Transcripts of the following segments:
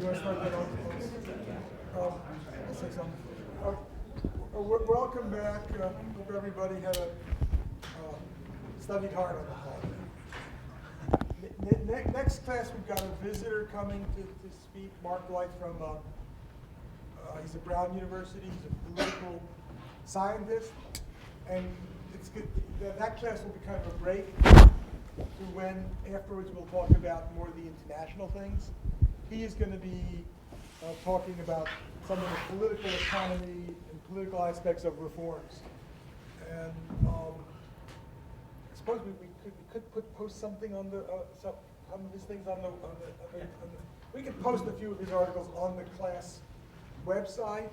I'll say something. Welcome back. Hope everybody had studied hard on the holiday. Next class, we've got a visitor coming to speak. Mark Light from, he's at Brown University. He's a political scientist. And it's good. That class will be kind of a break to when afterwards we'll talk about more of the international things. He is going to be talking about some of the political economy and political aspects of reforms. And I suppose we could post something on the some of his things on the we could post a few of his articles on the class website.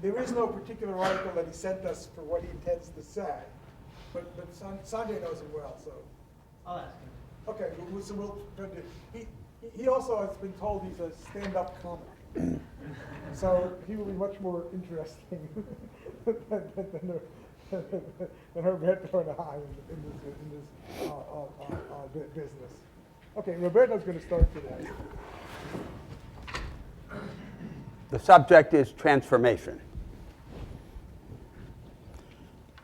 There is no particular article that he sent us for what he intends to say, but Sanjay knows him well, so. I'll ask him. Okay, so we'll he also has been told he's a stand-up comic. So he will be much more interesting than Roberto and I in this business. Okay, Roberto's going to start today. The subject is transformation.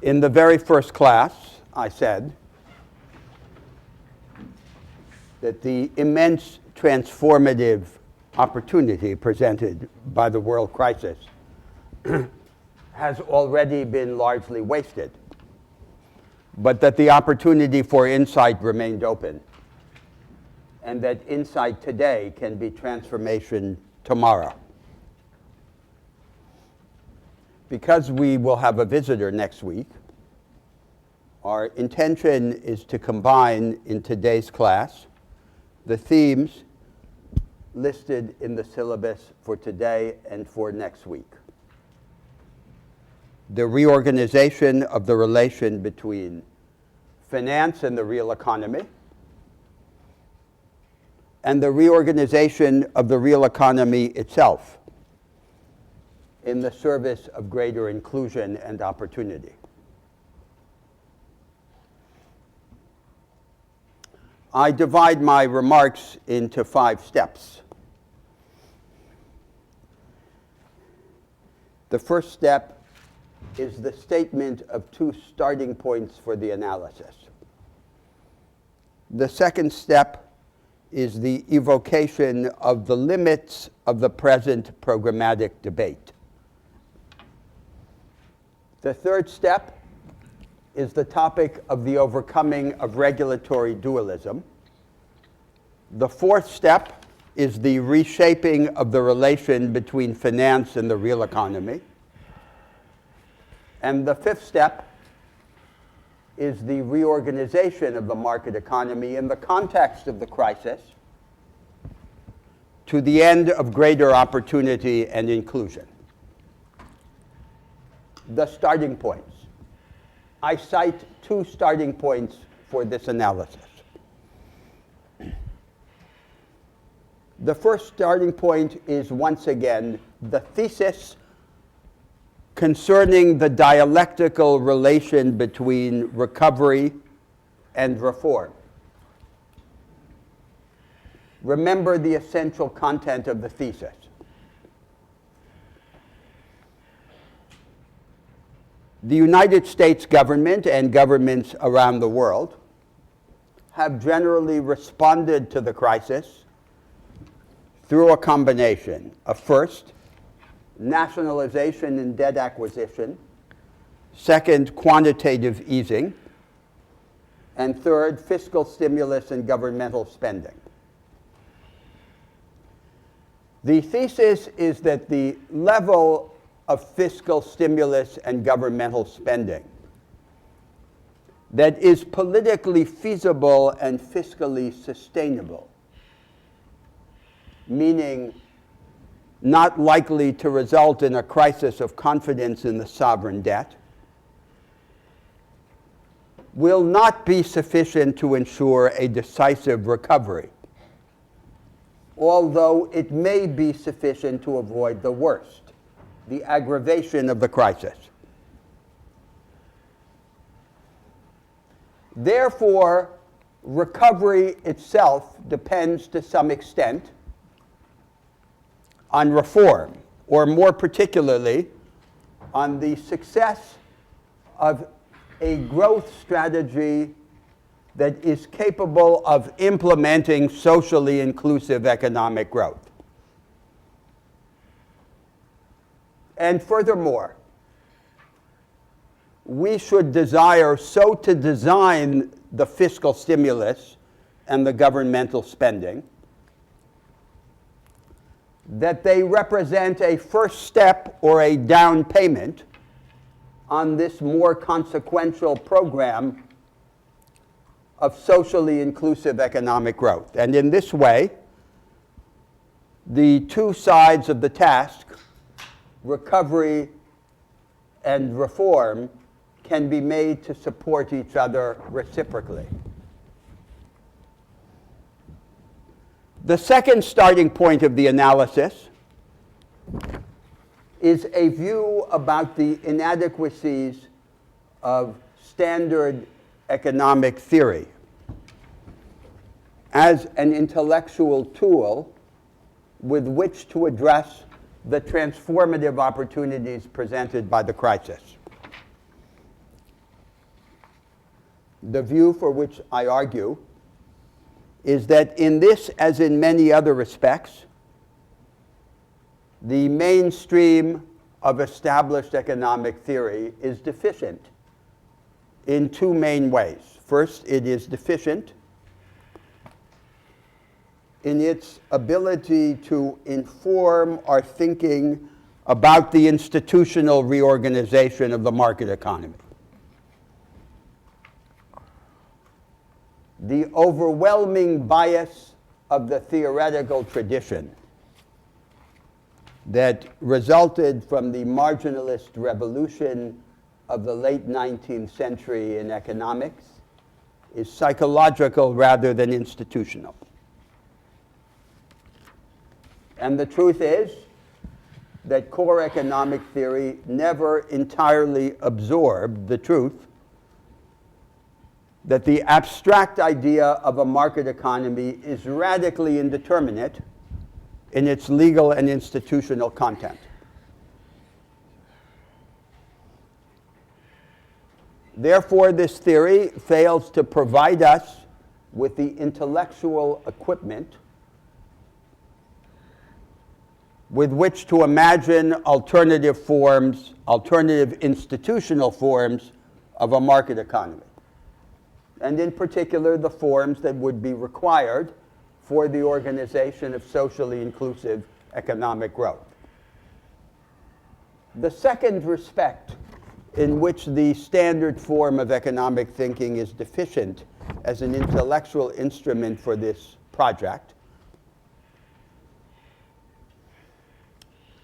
In the very first class, I said that the immense transformative opportunity presented by the world crisis has already been largely wasted, but that the opportunity for insight remained open, and that insight today can be transformation tomorrow. Because we will have a visitor next week, our intention is to combine in today's class the themes listed in the syllabus for today and for next week. The reorganization of the relation between finance and the real economy, and the reorganization of the real economy itself in the service of greater inclusion and opportunity. I divide my remarks into 5 steps. The first step is the statement of 2 starting points for the analysis. The second step is the evocation of the limits of the present programmatic debate. The third step is the topic of the overcoming of regulatory dualism. The fourth step is the reshaping of the relation between finance and the real economy. And the fifth step is the reorganization of the market economy in the context of the crisis to the end of greater opportunity and inclusion. The starting points. I cite 2 starting points for this analysis. The first starting point is, once again, the thesis concerning the dialectical relation between recovery and reform. Remember the essential content of the thesis. The United States government and governments around the world have generally responded to the crisis through a combination of, first, nationalization and debt acquisition, second, quantitative easing, and third, fiscal stimulus and governmental spending. The thesis is that the level of fiscal stimulus and governmental spending that is politically feasible and fiscally sustainable, meaning not likely to result in a crisis of confidence in the sovereign debt, will not be sufficient to ensure a decisive recovery, although it may be sufficient to avoid the worst, the aggravation of the crisis. Therefore, recovery itself depends to some extent on reform, or more particularly, on the success of a growth strategy that is capable of implementing socially inclusive economic growth. And furthermore, we should desire so to design the fiscal stimulus and the governmental spending that they represent a first step or a down payment on this more consequential program of socially inclusive economic growth. And in this way, the two sides of the task, recovery and reform, can be made to support each other reciprocally. The second starting point of the analysis is a view about the inadequacies of standard economic theory as an intellectual tool with which to address the transformative opportunities presented by the crisis. The view for which I argue is that in this, as in many other respects, the mainstream of established economic theory is deficient in two main ways. First, it is deficient in its ability to inform our thinking about the institutional reorganization of the market economy. The overwhelming bias of the theoretical tradition that resulted from the marginalist revolution of the late 19th century in economics is psychological rather than institutional. And the truth is that core economic theory never entirely absorbed the truth that the abstract idea of a market economy is radically indeterminate in its legal and institutional content. Therefore, this theory fails to provide us with the intellectual equipment with which to imagine alternative forms, alternative institutional forms of a market economy, and in particular the forms that would be required for the organization of socially inclusive economic growth. The second respect in which the standard form of economic thinking is deficient as an intellectual instrument for this project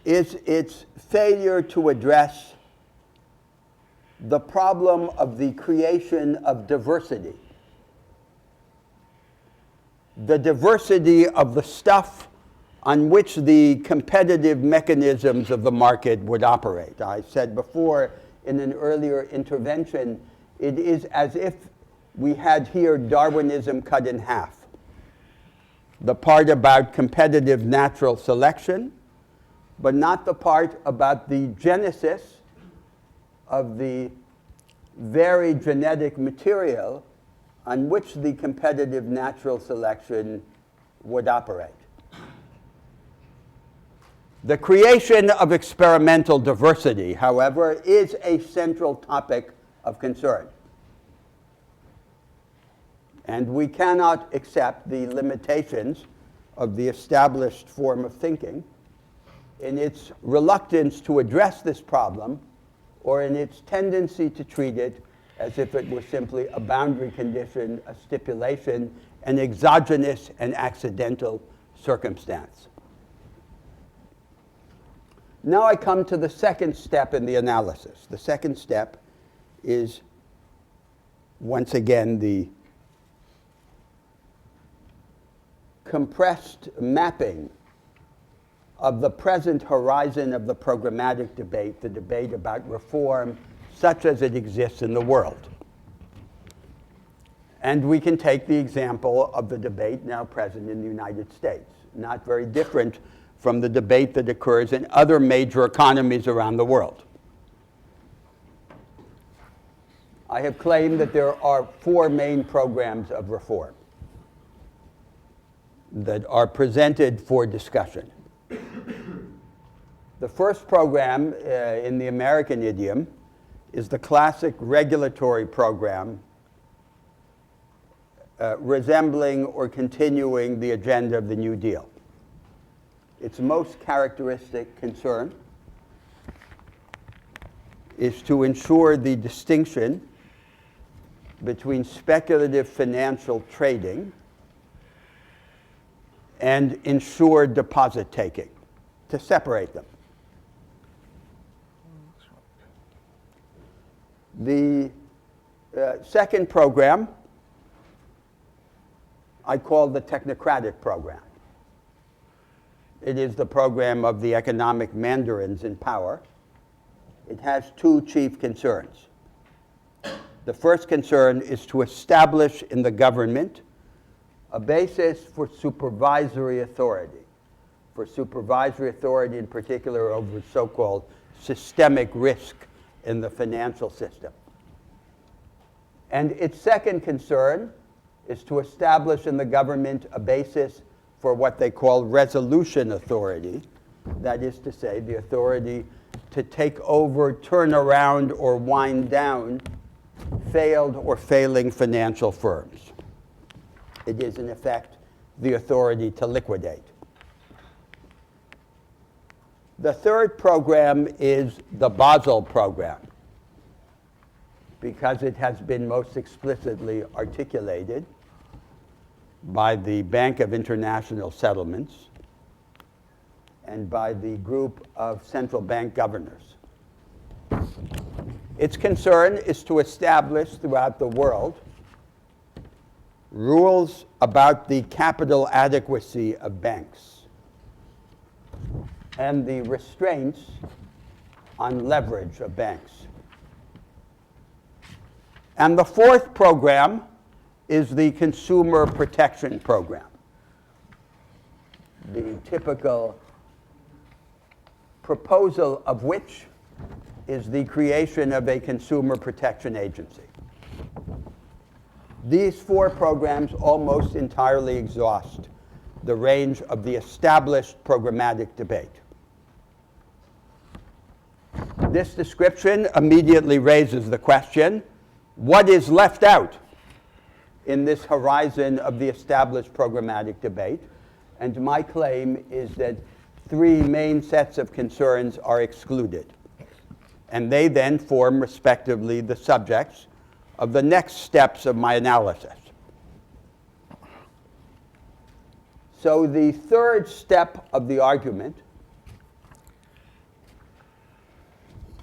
is its failure to address the problem of the creation of diversity. The diversity of the stuff on which the competitive mechanisms of the market would operate. I said before in an earlier intervention, it is as if we had here Darwinism cut in half. The part about competitive natural selection, but not the part about the genesis of the very genetic material on which the competitive natural selection would operate. The creation of experimental diversity, however, is a central topic of concern. And we cannot accept the limitations of the established form of thinking in its reluctance to address this problem or in its tendency to treat it as if it were simply a boundary condition, a stipulation, an exogenous and accidental circumstance. Now I come to the second step in the analysis. The second step is, once again, the compressed mapping of the present horizon of the programmatic debate, the debate about reform such as it exists in the world. And we can take the example of the debate now present in the United States, not very different from the debate that occurs in other major economies around the world. I have claimed that there are 4 main programs of reform that are presented for discussion. The first program, in the American idiom, is the classic regulatory program resembling or continuing the agenda of the New Deal. Its most characteristic concern is to ensure the distinction between speculative financial trading and insured deposit taking, to separate them. The second program I call the technocratic program. It is the program of the economic mandarins in power. It has 2 chief concerns. The first concern is to establish in the government a basis for supervisory authority in particular over so-called systemic risk in the financial system. And its second concern is to establish in the government a basis for what they call resolution authority, that is to say, the authority to take over, turn around, or wind down failed or failing financial firms. It is, in effect, the authority to liquidate. The third program is the Basel program, because it has been most explicitly articulated by the Bank of International Settlements and by the group of central bank governors. Its concern is to establish throughout the world rules about the capital adequacy of banks and the restraints on leverage of banks. And the fourth program is the consumer protection program, the typical proposal of which is the creation of a consumer protection agency. These 4 programs almost entirely exhaust the range of the established programmatic debate. This description immediately raises the question, what is left out in this horizon of the established programmatic debate? And my claim is that 3 main sets of concerns are excluded. And they then form, respectively, the subjects of the next steps of my analysis. So the third step of the argument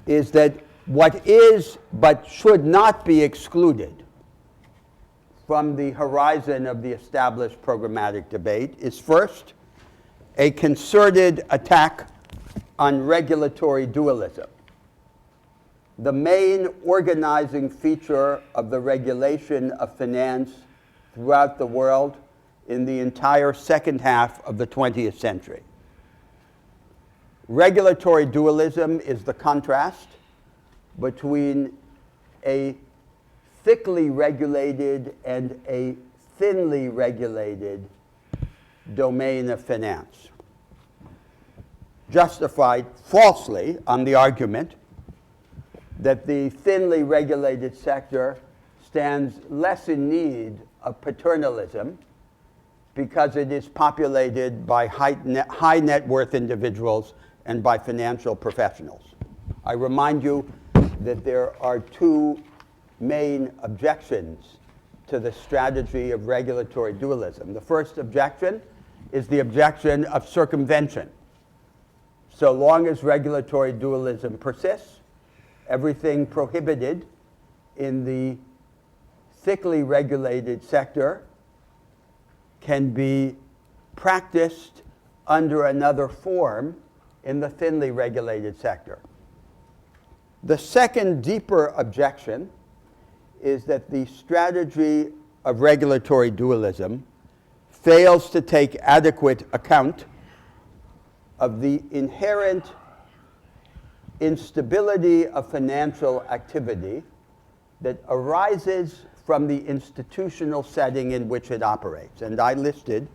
is that what is but should not be excluded from the horizon of the established programmatic debate is first a concerted attack on regulatory dualism, the main organizing feature of the regulation of finance throughout the world in the entire second half of the 20th century. Regulatory dualism is the contrast between a thickly regulated and a thinly regulated domain of finance, justified falsely on the argument that the thinly regulated sector stands less in need of paternalism because it is populated by high net worth individuals and by financial professionals. I remind you that there are 2 main objections to the strategy of regulatory dualism. The first objection is the objection of circumvention. So long as regulatory dualism persists, everything prohibited in the thickly regulated sector can be practiced under another form in the thinly regulated sector. The second deeper objection is that the strategy of regulatory dualism fails to take adequate account of the inherent instability of financial activity that arises from the institutional setting in which it operates. And I listed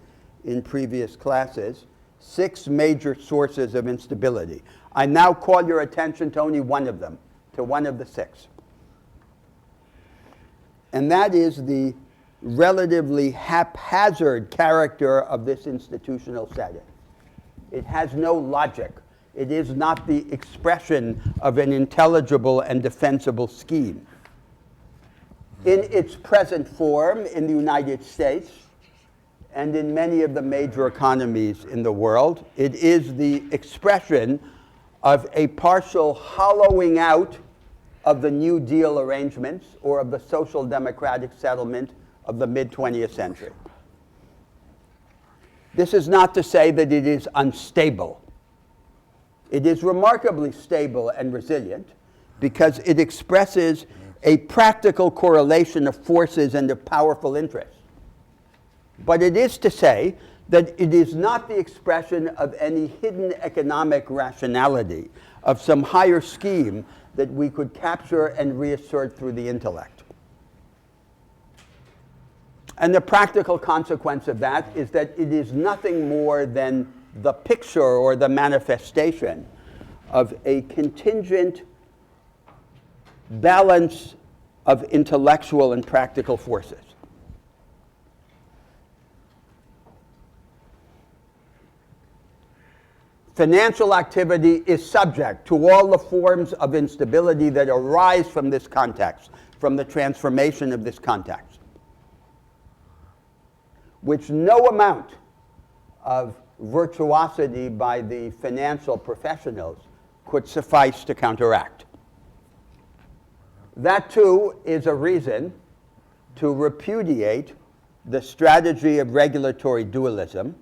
in previous classes 6 major sources of instability. I now call your attention to only one of them, to one of the 6. And that is the relatively haphazard character of this institutional setting. It has no logic. It is not the expression of an intelligible and defensible scheme. In its present form in the United States and in many of the major economies in the world, it is the expression of a partial hollowing out of the New Deal arrangements or of the social democratic settlement of the mid-20th century. This is not to say that it is unstable. It is remarkably stable and resilient because it expresses a practical correlation of forces and of powerful interests. But it is to say that it is not the expression of any hidden economic rationality, of some higher scheme that we could capture and reassert through the intellect. And the practical consequence of that is that it is nothing more than the picture or the manifestation of a contingent balance of intellectual and practical forces. Financial activity is subject to all the forms of instability that arise from this context, from the transformation of this context, which no amount of virtuosity by the financial professionals could suffice to counteract. That, too, is a reason to repudiate the strategy of regulatory dualism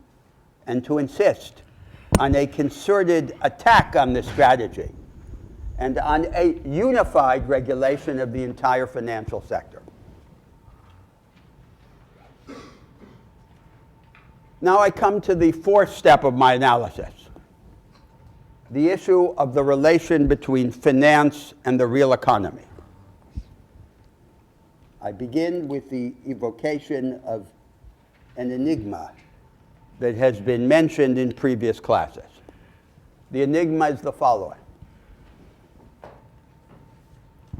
and to insist on a concerted attack on this strategy and on a unified regulation of the entire financial sector. Now I come to the 4th step of my analysis, the issue of the relation between finance and the real economy. I begin with the evocation of an enigma that has been mentioned in previous classes. The enigma is the following.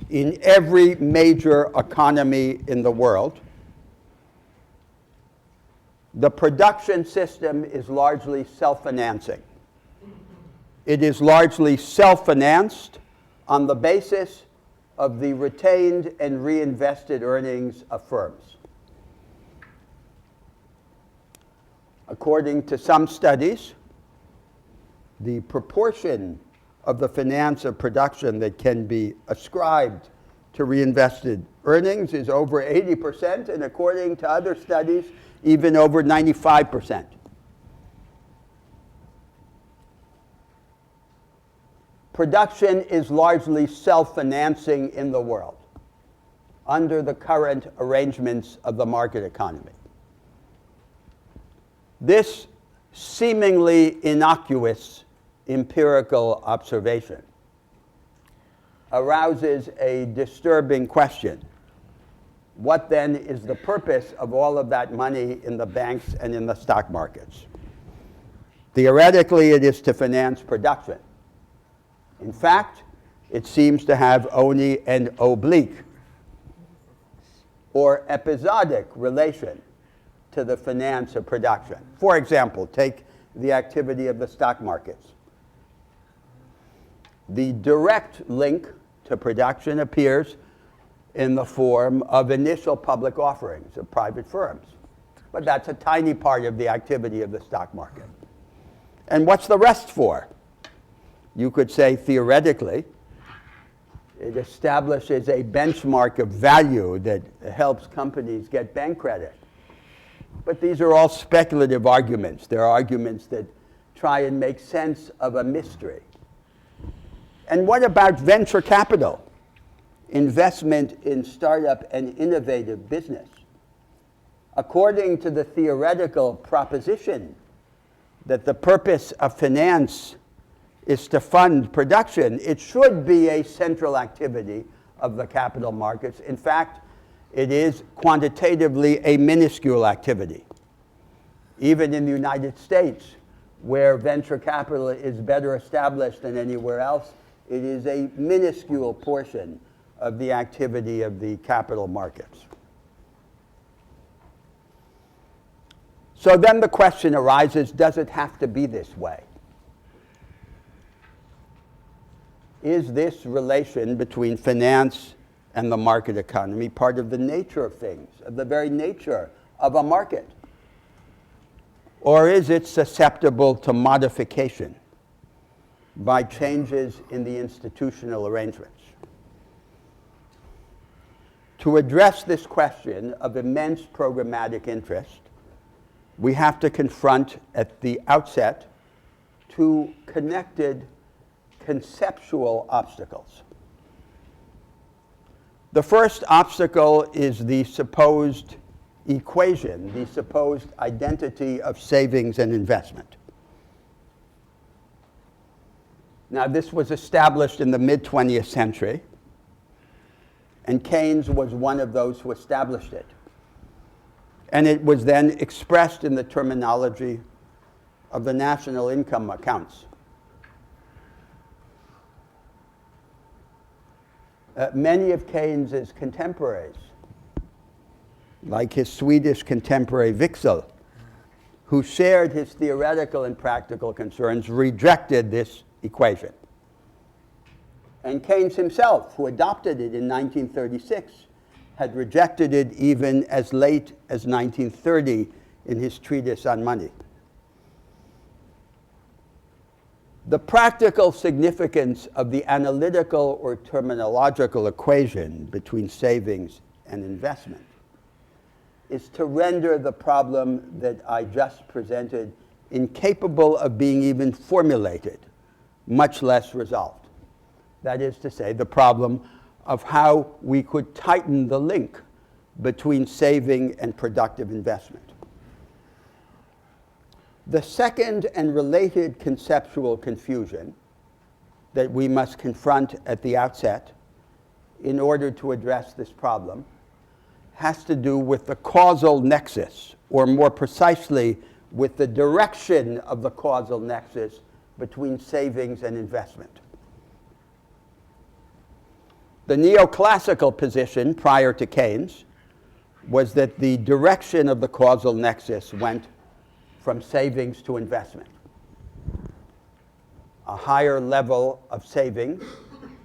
In every major economy in the world, the production system is largely self-financing. It is largely self-financed on the basis of the retained and reinvested earnings of firms. According to some studies, the proportion of the finance of production that can be ascribed to reinvested earnings is over 80%, and according to other studies, even over 95%. Production is largely self-financing in the world under the current arrangements of the market economy. This seemingly innocuous empirical observation arouses a disturbing question. What then is the purpose of all of that money in the banks and in the stock markets? Theoretically, it is to finance production. In fact, it seems to have only an oblique or episodic relation to the finance of production. For example, take the activity of the stock markets. The direct link to production appears in the form of initial public offerings of private firms. But that's a tiny part of the activity of the stock market. And what's the rest for? You could say, theoretically, it establishes a benchmark of value that helps companies get bank credit. But these are all speculative arguments. They're arguments that try and make sense of a mystery. And what about venture capital? Investment in startup and innovative business. According to the theoretical proposition that the purpose of finance is to fund production, it should be a central activity of the capital markets. In fact, it is quantitatively a minuscule activity. Even in the United States, where venture capital is better established than anywhere else, it is a minuscule portion of the activity of the capital markets. So then the question arises, does it have to be this way? Is this relation between finance and the market economy part of the nature of things, of the very nature of a market? Or is it susceptible to modification by changes in the institutional arrangements? To address this question of immense programmatic interest, we have to confront at the outset two connected conceptual obstacles. The first obstacle is the supposed equation, the supposed identity of savings and investment. Now, this was established in the mid-20th century, and Keynes was one of those who established it. And it was then expressed in the terminology of the national income accounts. Many of Keynes's contemporaries, like his Swedish contemporary Wicksell, who shared his theoretical and practical concerns, rejected this equation. And Keynes himself, who adopted it in 1936, had rejected it even as late as 1930 in his treatise on money. The practical significance of the analytical or terminological equation between savings and investment is to render the problem that I just presented incapable of being even formulated, much less resolved. That is to say, the problem of how we could tighten the link between saving and productive investment. The second and related conceptual confusion that we must confront at the outset in order to address this problem has to do with the causal nexus, or more precisely, with the direction of the causal nexus between savings and investment. The neoclassical position prior to Keynes was that the direction of the causal nexus went from savings to investment. A higher level of savings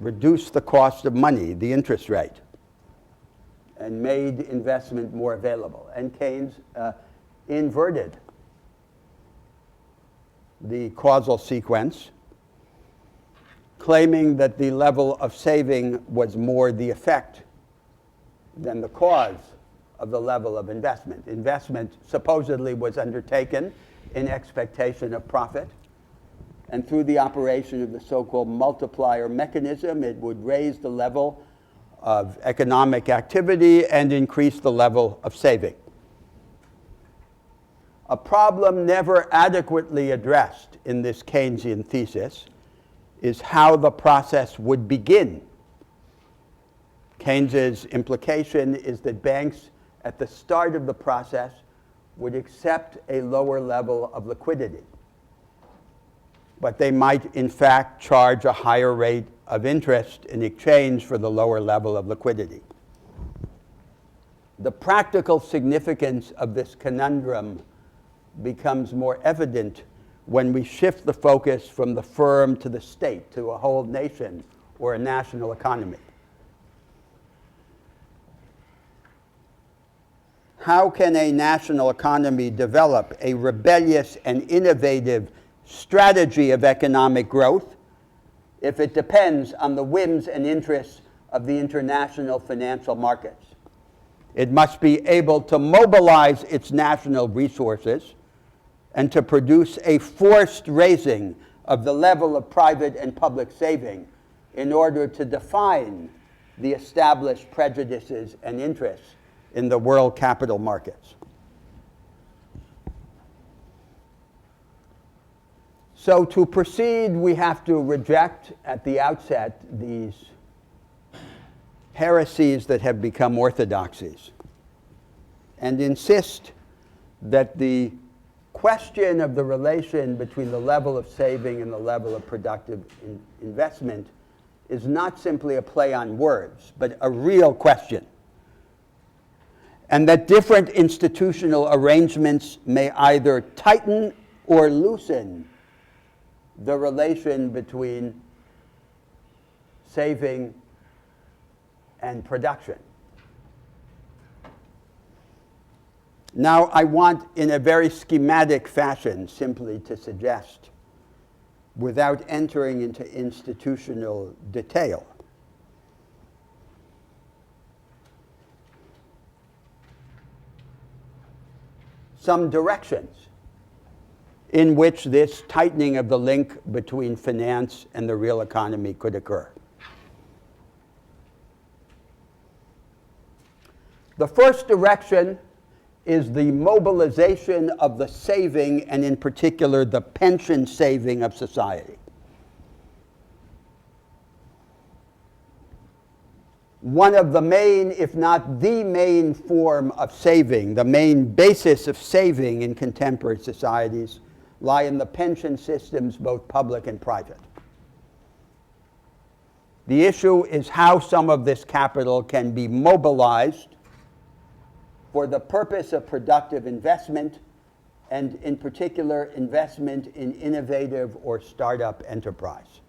reduced the cost of money, the interest rate, and made investment more available. And Keynes inverted the causal sequence, claiming that the level of saving was more the effect than the cause of the level of investment. Investment supposedly was undertaken in expectation of profit, and through the operation of the so-called multiplier mechanism, it would raise the level of economic activity and increase the level of saving. A problem never adequately addressed in this Keynesian thesis is how the process would begin. Keynes's implication is that banks at the start of the process would accept a lower level of liquidity, but they might in fact charge a higher rate of interest in exchange for the lower level of liquidity. The practical significance of this conundrum becomes more evident when we shift the focus from the firm to the state, to a whole nation or a national economy. How can a national economy develop a rebellious and innovative strategy of economic growth if it depends on the whims and interests of the international financial markets? It must be able to mobilize its national resources and to produce a forced raising of the level of private and public saving in order to define the established prejudices and interests in the world capital markets. So to proceed, we have to reject at the outset these heresies that have become orthodoxies and insist that the question of the relation between the level of saving and the level of productive investment is not simply a play on words, but a real question. And that different institutional arrangements may either tighten or loosen the relation between saving and production. Now, I want, in a very schematic fashion, simply to suggest, without entering into institutional detail, some directions in which this tightening of the link between finance and the real economy could occur. The first direction is the mobilization of the saving, and in particular the pension saving of society. One of the main, if not the main form of saving, the main basis of saving in contemporary societies lie in the pension systems, both public and private. The issue is how some of this capital can be mobilized for the purpose of productive investment, and in particular, investment in innovative or startup enterprise.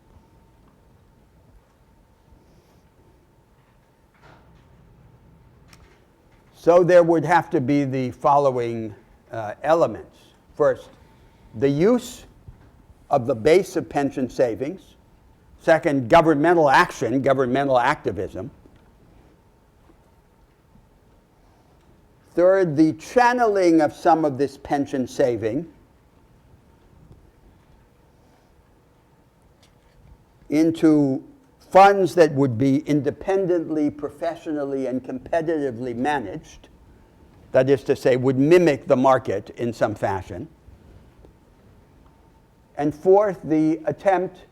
So there would have to be the following elements. First, the use of the base of pension savings. Second, governmental action, governmental activism. Third, the channeling of some of this pension saving into funds that would be independently, professionally, and competitively managed. That is to say, would mimic the market in some fashion. And fourth, the attempt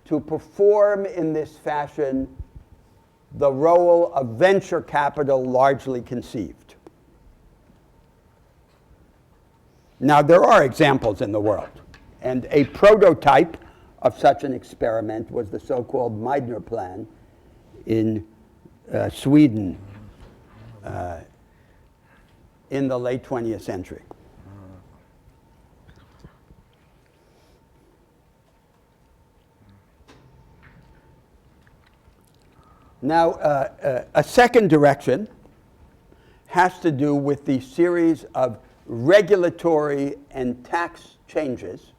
to perform in this fashion the role of venture capital largely conceived. Now, there are examples in the world, and a prototype of such an experiment was the so-called Meidner Plan in Sweden in the late 20th century. Now, a second direction has to do with the series of regulatory and tax changes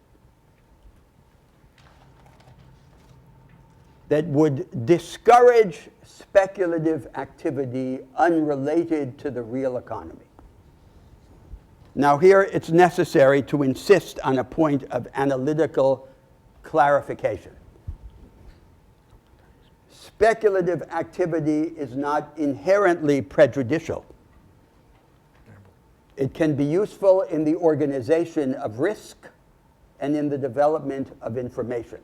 that would discourage speculative activity unrelated to the real economy. Now, here it's necessary to insist on a point of analytical clarification. Speculative activity is not inherently prejudicial. It can be useful in the organization of risk and in the development of information.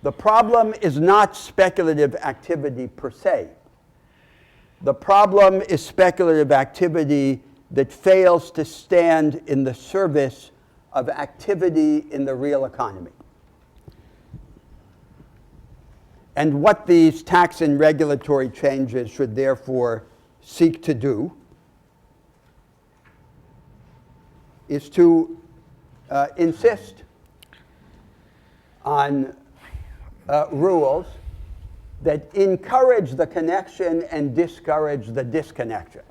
The problem is not speculative activity per se. The problem is speculative activity that fails to stand in the service of activity in the real economy. And what these tax and regulatory changes should therefore seek to do is to insist on rules that encourage the connection and discourage the disconnection.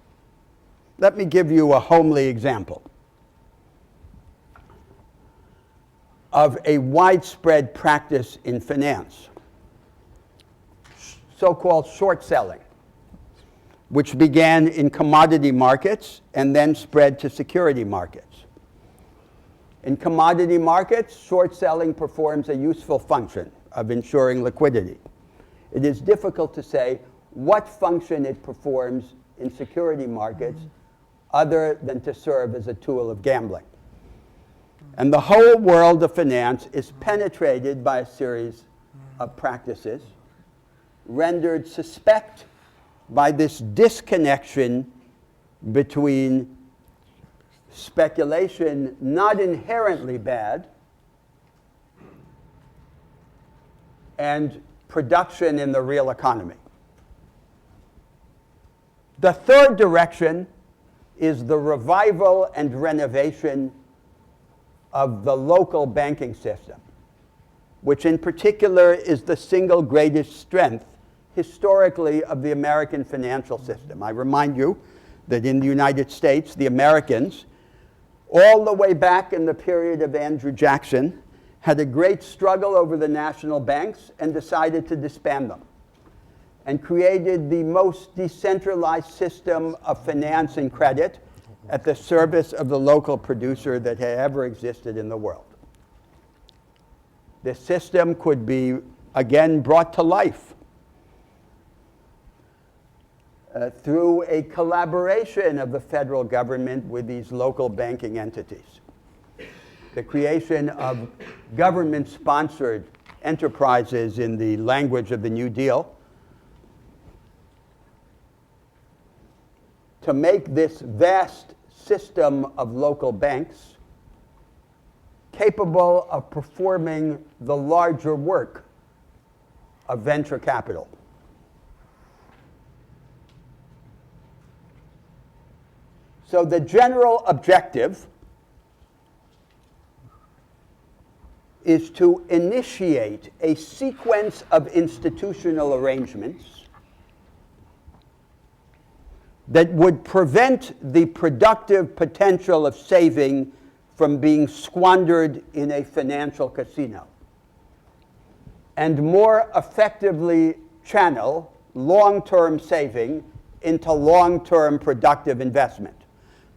Let me give you a homely example of a widespread practice in finance, so-called short selling, which began in commodity markets and then spread to security markets. In commodity markets, short selling performs a useful function of ensuring liquidity. It is difficult to say what function it performs in security markets other than to serve as a tool of gambling. And the whole world of finance is penetrated by a series of practices rendered suspect by this disconnection between speculation, not inherently bad, and production in the real economy. The third direction is the revival and renovation of the local banking system, which in particular is the single greatest strength historically of the American financial system. I remind you that in the United States, the Americans, all the way back in the period of Andrew Jackson, had a great struggle over the national banks and decided to disband them, and created the most decentralized system of finance and credit at the service of the local producer that had ever existed in the world. This system could be again brought to life through a collaboration of the federal government with these local banking entities. The creation of government-sponsored enterprises in the language of the New Deal to make this vast system of local banks capable of performing the larger work of venture capital. So the general objective is to initiate a sequence of institutional arrangements that would prevent the productive potential of saving from being squandered in a financial casino, and more effectively channel long-term saving into long-term productive investment.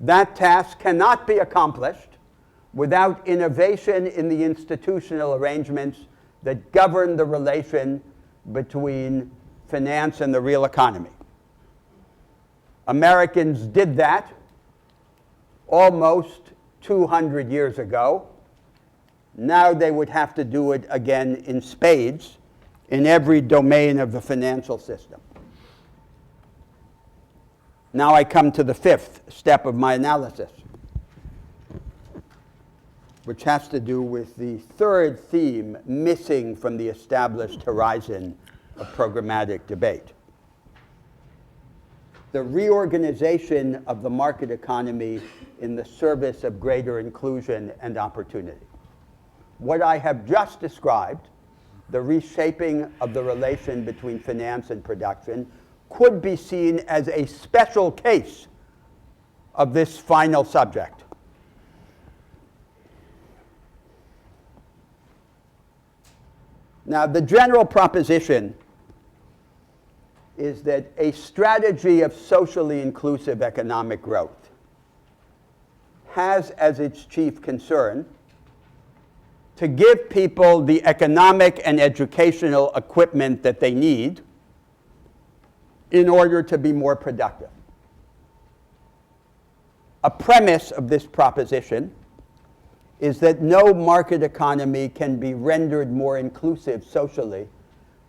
That task cannot be accomplished without innovation in the institutional arrangements that govern the relation between finance and the real economy. Americans did that almost 200 years ago. Now they would have to do it again in spades in every domain of the financial system. Now I come to the fifth step of my analysis, which has to do with the third theme missing from the established horizon of programmatic debate: the reorganization of the market economy in the service of greater inclusion and opportunity. What I have just described, the reshaping of the relation between finance and production, could be seen as a special case of this final subject. Now, the general proposition is that a strategy of socially inclusive economic growth has as its chief concern to give people the economic and educational equipment that they need in order to be more productive. A premise of this proposition is that no market economy can be rendered more inclusive socially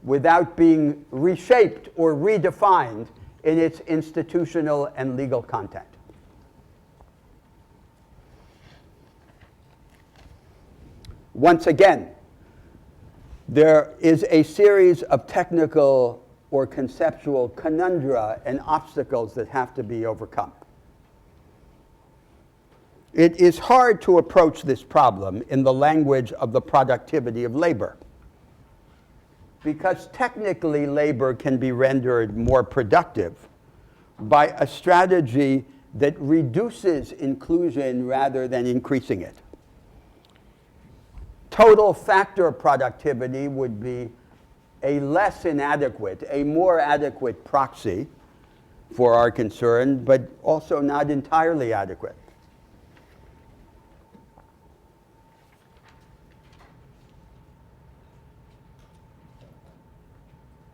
without being reshaped or redefined in its institutional and legal content. Once again, there is a series of technical or conceptual conundra and obstacles that have to be overcome. It is hard to approach this problem in the language of the productivity of labor, because technically labor can be rendered more productive by a strategy that reduces inclusion rather than increasing it. Total factor productivity would be a less inadequate, a more adequate proxy for our concern, but also not entirely adequate.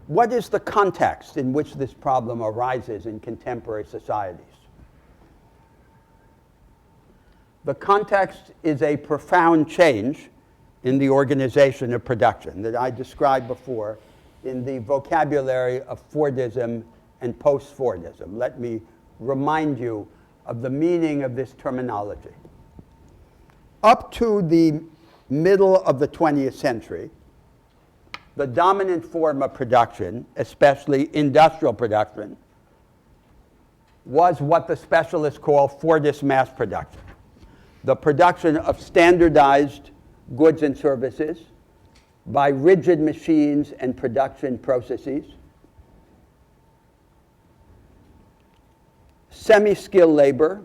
What is the context in which this problem arises in contemporary societies? The context is a profound change in the organization of production that I described before in the vocabulary of Fordism and post-Fordism. Let me remind you of the meaning of this terminology. Up to the middle of the 20th century, the dominant form of production, especially industrial production, was what the specialists call Fordist mass production. The production of standardized goods and services by rigid machines and production processes, semi-skilled labor,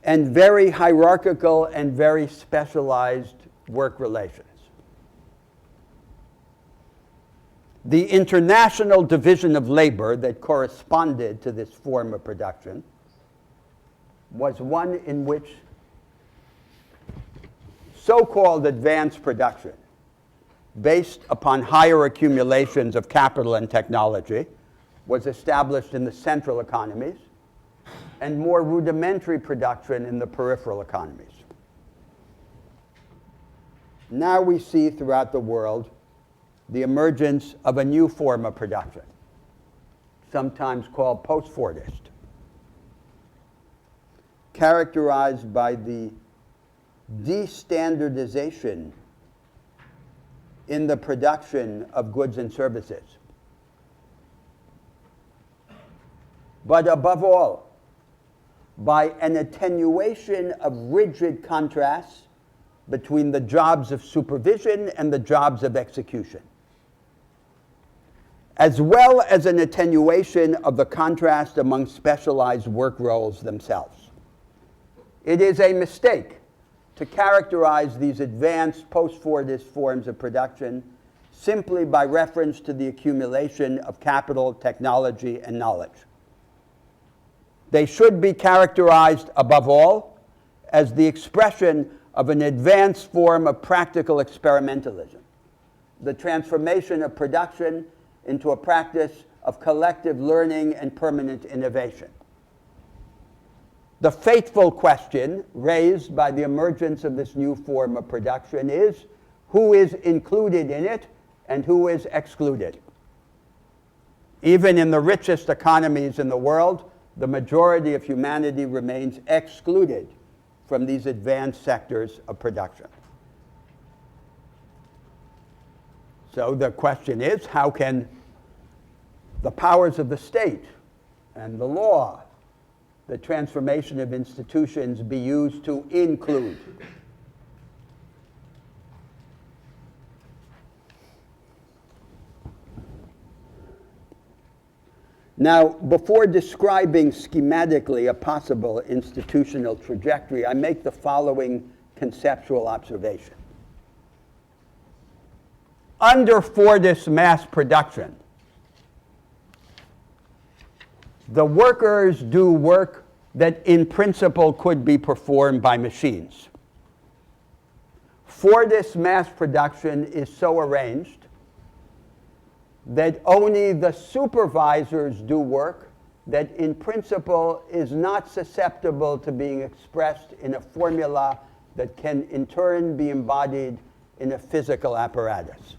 and very hierarchical and very specialized work relations. The international division of labor that corresponded to this form of production was one in which so-called advanced production, based upon higher accumulations of capital and technology, was established in the central economies, and more rudimentary production in the peripheral economies. Now we see throughout the world the emergence of a new form of production, sometimes called post-Fordist, characterized by the de-standardization in the production of goods and services. But above all, by an attenuation of rigid contrasts between the jobs of supervision and the jobs of execution, as well as an attenuation of the contrast among specialized work roles themselves. It is a mistake to characterize these advanced post-Fordist forms of production simply by reference to the accumulation of capital, technology, and knowledge. They should be characterized, above all, as the expression of an advanced form of practical experimentalism, the transformation of production into a practice of collective learning and permanent innovation. The fateful question raised by the emergence of this new form of production is who is included in it and who is excluded. Even in the richest economies in the world, the majority of humanity remains excluded from these advanced sectors of production. So the question is, how can the powers of the state and the law, the transformation of institutions, be used to include? Now, before describing schematically a possible institutional trajectory, I make the following conceptual observation. Under Fordist mass production, the workers do work that in principle could be performed by machines. Fordist mass production is so arranged that only the supervisors do work that in principle is not susceptible to being expressed in a formula that can in turn be embodied in a physical apparatus.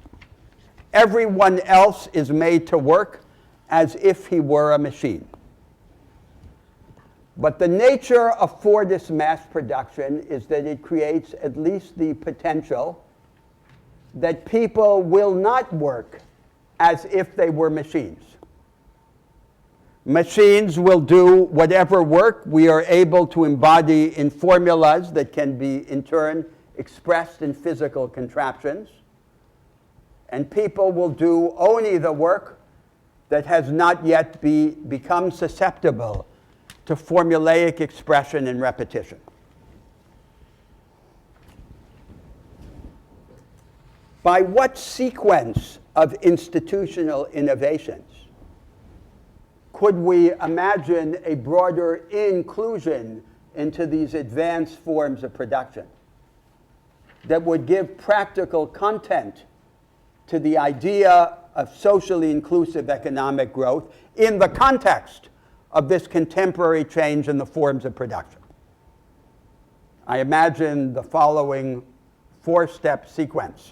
Everyone else is made to work as if he were a machine. But the nature of Fordist mass production is that it creates at least the potential that people will not work as if they were machines. Machines will do whatever work we are able to embody in formulas that can be in turn expressed in physical contraptions, and people will do only the work that has not yet become susceptible to formulaic expression and repetition. By what sequence of institutional innovations could we imagine a broader inclusion into these advanced forms of production that would give practical content to the idea of socially inclusive economic growth in the context of this contemporary change in the forms of production? I imagine the following four-step sequence.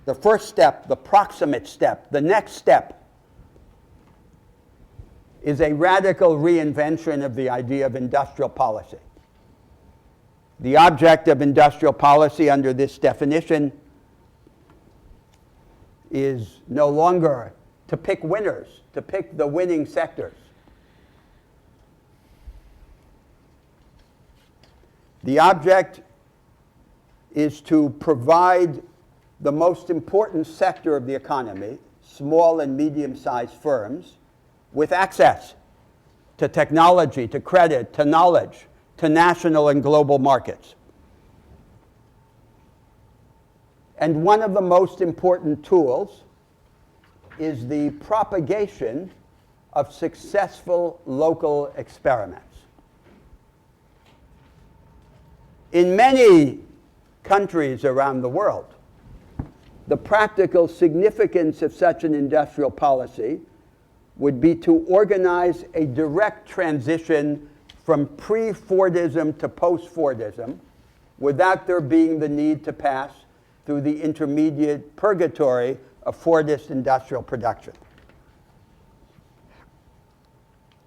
The first step, the proximate step, the next step, is a radical reinvention of the idea of industrial policy. The object of industrial policy under this definition is no longer to pick winners, to pick the winning sectors. The object is to provide the most important sector of the economy, small and medium-sized firms, with access to technology, to credit, to knowledge, to national and global markets. And one of the most important tools is the propagation of successful local experiments. In many countries around the world, the practical significance of such an industrial policy would be to organize a direct transition from pre-Fordism to post-Fordism without there being the need to pass through the intermediate purgatory of Fordist industrial production.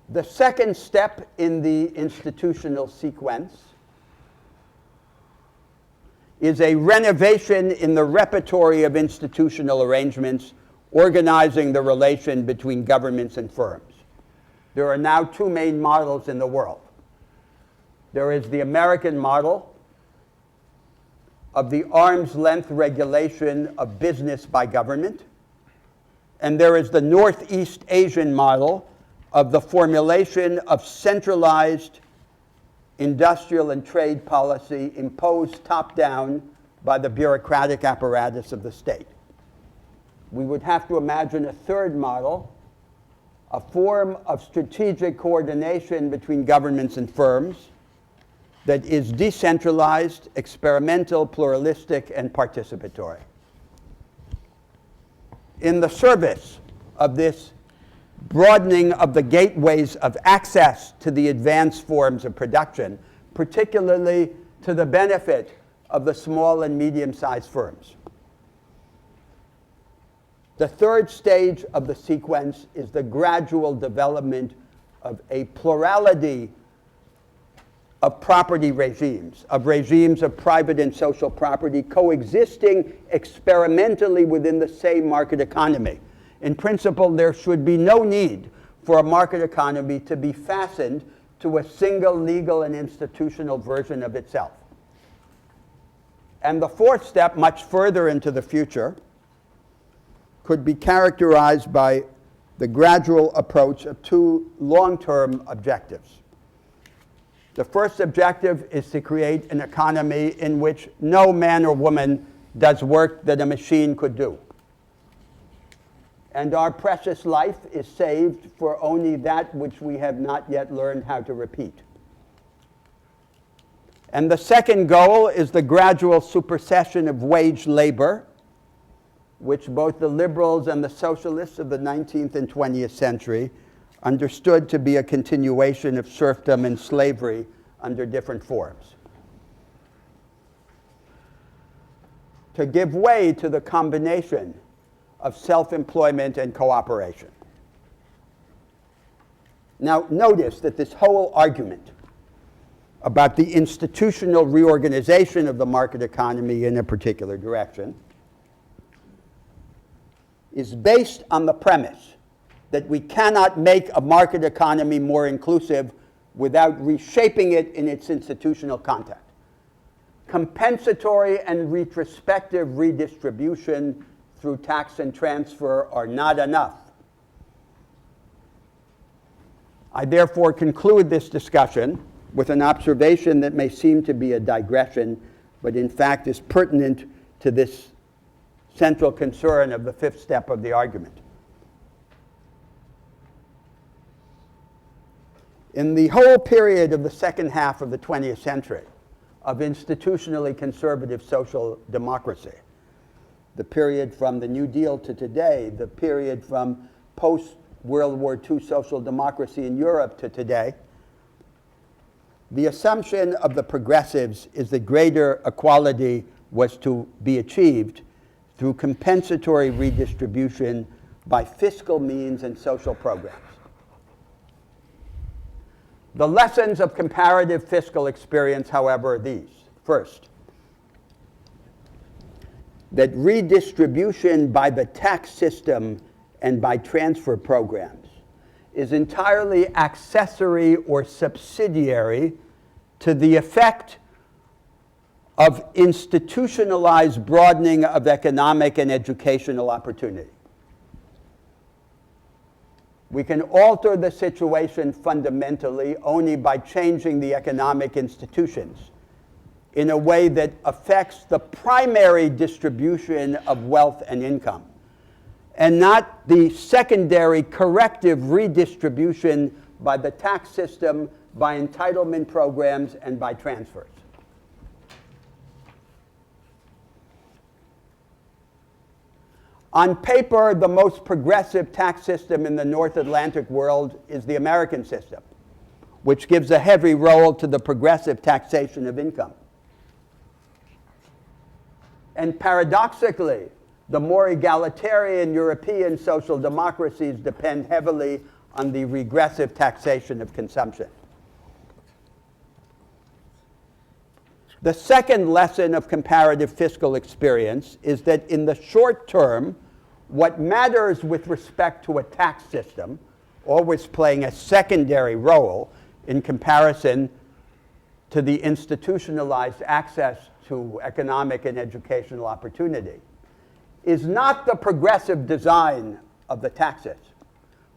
The second step in the institutional sequence is a renovation in the repertory of institutional arrangements organizing the relation between governments and firms. There are now two main models in the world. There is the American model of the arm's length regulation of business by government, and there is the Northeast Asian model of the formulation of centralized industrial and trade policy imposed top-down by the bureaucratic apparatus of the state. We would have to imagine a third model, a form of strategic coordination between governments and firms that is decentralized, experimental, pluralistic, and participatory. In the service of this broadening of the gateways of access to the advanced forms of production, particularly to the benefit of the small and medium-sized firms. The third stage of the sequence is the gradual development of a plurality of property regimes, of private and social property coexisting experimentally within the same market economy. In principle, there should be no need for a market economy to be fastened to a single legal and institutional version of itself. And the fourth step, much further into the future, could be characterized by the gradual approach of two long-term objectives. The first objective is to create an economy in which no man or woman does work that a machine could do. And our precious life is saved for only that which we have not yet learned how to repeat. And the second goal is the gradual supersession of wage labor, which both the liberals and the socialists of the 19th and 20th century understood to be a continuation of serfdom and slavery under different forms. To give way to the combination of self-employment and cooperation. Now, notice that this whole argument about the institutional reorganization of the market economy in a particular direction is based on the premise that we cannot make a market economy more inclusive without reshaping it in its institutional context. Compensatory and retrospective redistribution through tax and transfer are not enough. I therefore conclude this discussion with an observation that may seem to be a digression, but in fact is pertinent to this central concern of the fifth step of the argument. In the whole period of the second half of the 20th century of institutionally conservative social democracy, the period from the New Deal to today, the period from post-World War II social democracy in Europe to today, The assumption of the progressives is that greater equality was to be achieved through compensatory redistribution by fiscal means and social programs. The lessons of comparative fiscal experience, however, are these. First, that redistribution by the tax system and by transfer programs is entirely accessory or subsidiary to the effect of institutionalized broadening of economic and educational opportunity. We can alter the situation fundamentally only by changing the economic institutions in a way that affects the primary distribution of wealth and income, and not the secondary corrective redistribution by the tax system, by entitlement programs, and by transfers. On paper, the most progressive tax system in the North Atlantic world is the American system, which gives a heavy role to the progressive taxation of income. And paradoxically, the more egalitarian European social democracies depend heavily on the regressive taxation of consumption. The second lesson of comparative fiscal experience is that in the short term, what matters with respect to a tax system, always playing a secondary role in comparison to the institutionalized access to economic and educational opportunity, is not the progressive design of the taxes,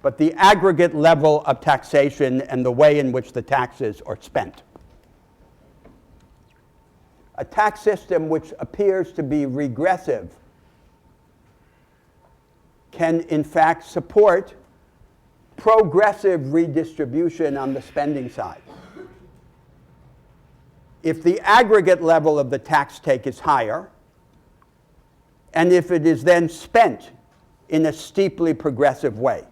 but the aggregate level of taxation and the way in which the taxes are spent. A tax system which appears to be regressive can in fact support progressive redistribution on the spending side. If the aggregate level of the tax take is higher, and if it is then spent in a steeply progressive way.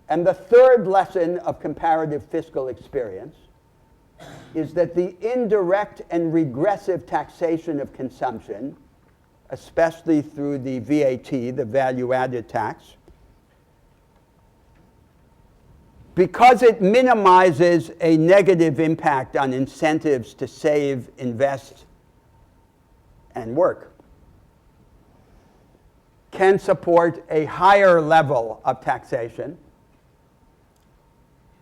And the third lesson of comparative fiscal experience is that the indirect and regressive taxation of consumption, especially through the VAT, the value-added tax, because it minimizes a negative impact on incentives to save, invest, and work, can support a higher level of taxation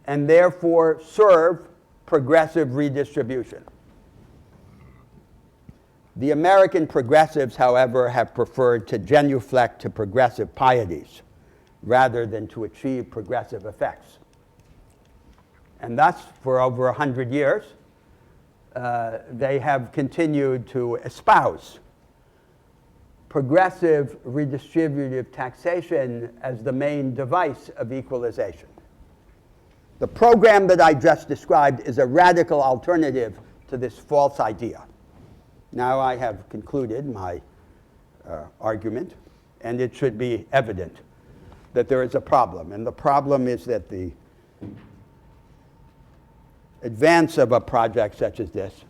and therefore serve progressive redistribution. The American progressives, however, have preferred to genuflect to progressive pieties rather than to achieve progressive effects. And thus, for over 100 years, they have continued to espouse progressive redistributive taxation as the main device of equalization. The program that I just described is a radical alternative to this false idea. Now I have concluded my argument, and it should be evident that there is a problem. And the problem is that the advance of a project such as this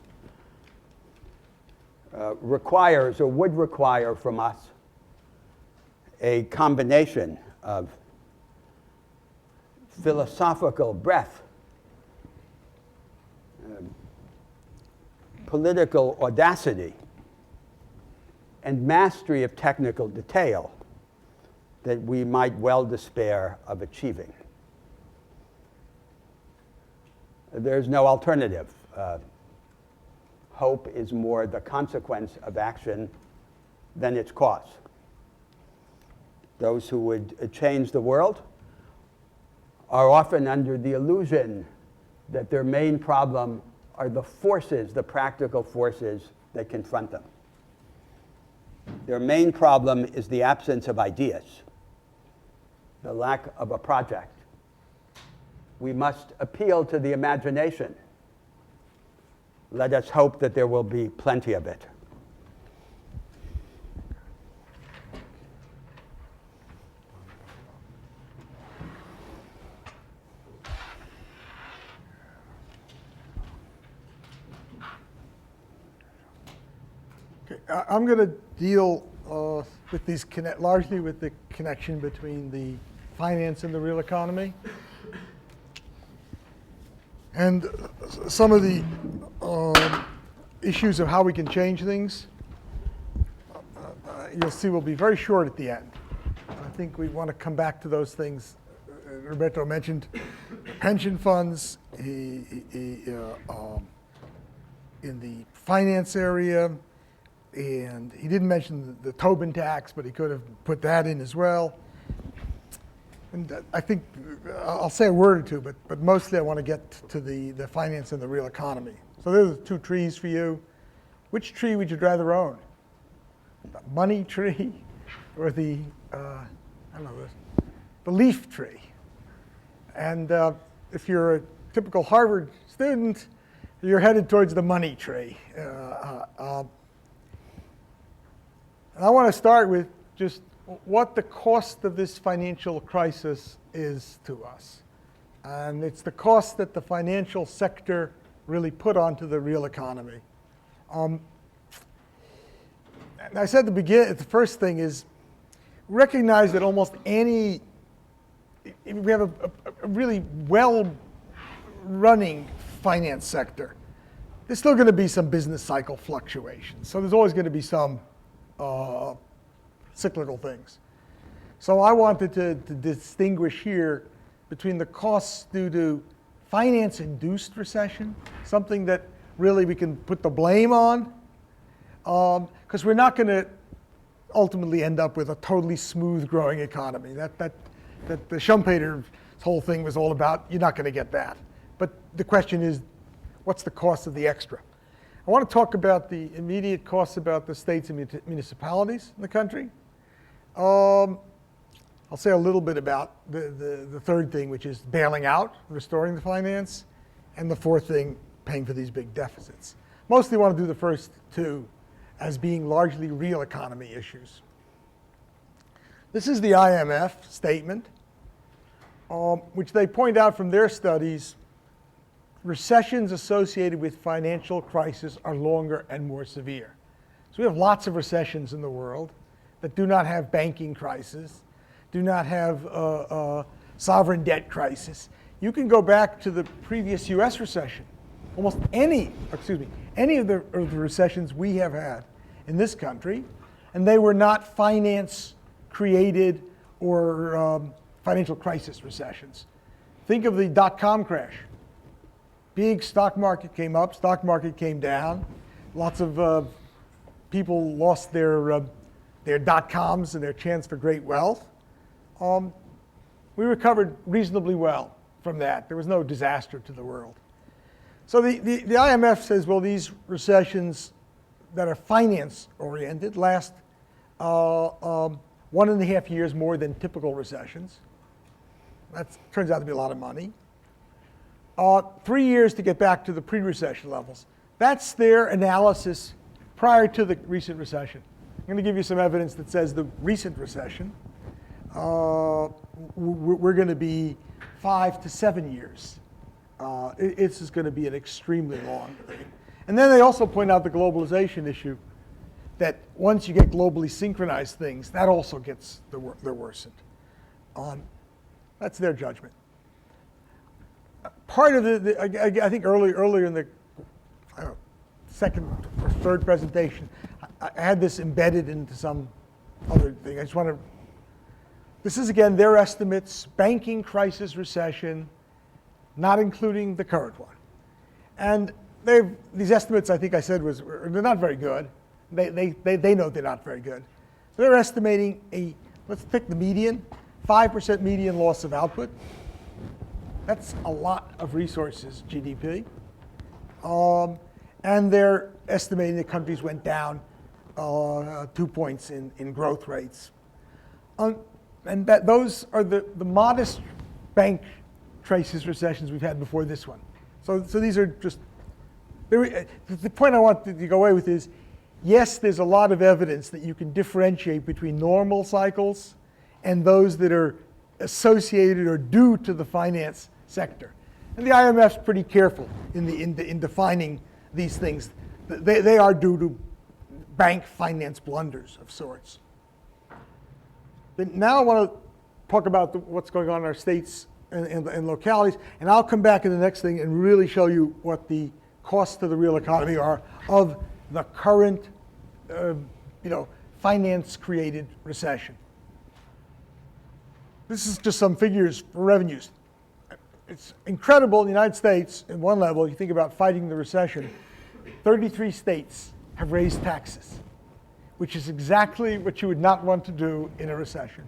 requires or would require from us a combination of philosophical breadth, political audacity, and mastery of technical detail that we might well despair of achieving. There's no alternative. Hope is more the consequence of action than its cause. Those who would change the world are often under the illusion that their main problem are the forces, the practical forces that confront them. Their main problem is the absence of ideas, the lack of a project. We must appeal to the imagination. Let us hope that there will be plenty of it. Okay, I'm going to deal with these largely with the connection between the finance and the real economy, and some of the issues of how we can change things. You'll see will be very short at the end. I think we want to come back to those things. Roberto mentioned pension funds in the finance area, and he didn't mention the Tobin tax, but he could have put that in as well. And I think I'll say a word or two, but mostly I want to get to the finance and the real economy. So there's two trees for you. Which tree would you rather own? The money tree or the, I don't know, the leaf tree? And if you're a typical Harvard student, you're headed towards the money tree. And I want to start with just what the cost of this financial crisis is to us. And it's the cost that the financial sector really put onto the real economy. And I said the first thing is recognize that almost any, if we have a really well-running finance sector, there's still going to be some business cycle fluctuations. So there's always going to be some cyclical things. So I wanted to distinguish here between the costs due to finance-induced recession, something that really we can put the blame on, because we're not going to ultimately end up with a totally smooth growing economy. That the Schumpeter's whole thing was all about, you're not going to get that. But the question is, what's the cost of the extra? I want to talk about the immediate costs about the states and municipalities in the country. I'll say a little bit about the third thing, which is bailing out, restoring the finance, and the fourth thing, paying for these big deficits. Mostly want to do the first two as being largely real economy issues. This is the IMF statement, which they point out from their studies, recessions associated with financial crisis are longer and more severe. So we have lots of recessions in the world that do not have banking crisis, do not have sovereign debt crisis. You can go back to the previous US recession. Almost any of the recessions we have had in this country, and they were not finance created or financial crisis recessions. Think of the dot-com crash. Big stock market came up, stock market came down. Lots of people lost their dot-coms and their chance for great wealth. We recovered reasonably well from that. There was no disaster to the world. So the IMF says, well, these recessions that are finance-oriented last 1.5 years more than typical recessions. That turns out to be a lot of money. 3 years to get back to the pre-recession levels. That's their analysis prior to the recent recession. I'm going to give you some evidence that says the recent recession, we're going to be 5 to 7 years. It's just going to be an extremely long thing. And then they also point out the globalization issue, that once you get globally synchronized things, that also gets they're worsened. That's their judgment. Part of I think earlier in the second or third presentation, I had this embedded into some other thing. I just want to. This is again their estimates: banking crisis, recession, not including the current one. And these estimates, I think I said, they're not very good. They know they're not very good. So they're estimating let's pick the median, 5% median loss of output. That's a lot of resources, GDP. And they're estimating the countries went down 2 points in growth rates. And that those are the modest bank crisis recessions we've had before this one. So these are just, the point I want to go away with is, yes, there's a lot of evidence that you can differentiate between normal cycles and those that are associated or due to the finance sector. And the IMF's pretty careful in defining these things. They are due to bank finance blunders of sorts. But now I want to talk about what's going on in our states and localities, and I'll come back in the next thing and really show you what the costs to the real economy are of the current, finance-created recession. This is just some figures for revenues. It's incredible in the United States, at one level, you think about fighting the recession, 33 states have raised taxes, which is exactly what you would not want to do in a recession.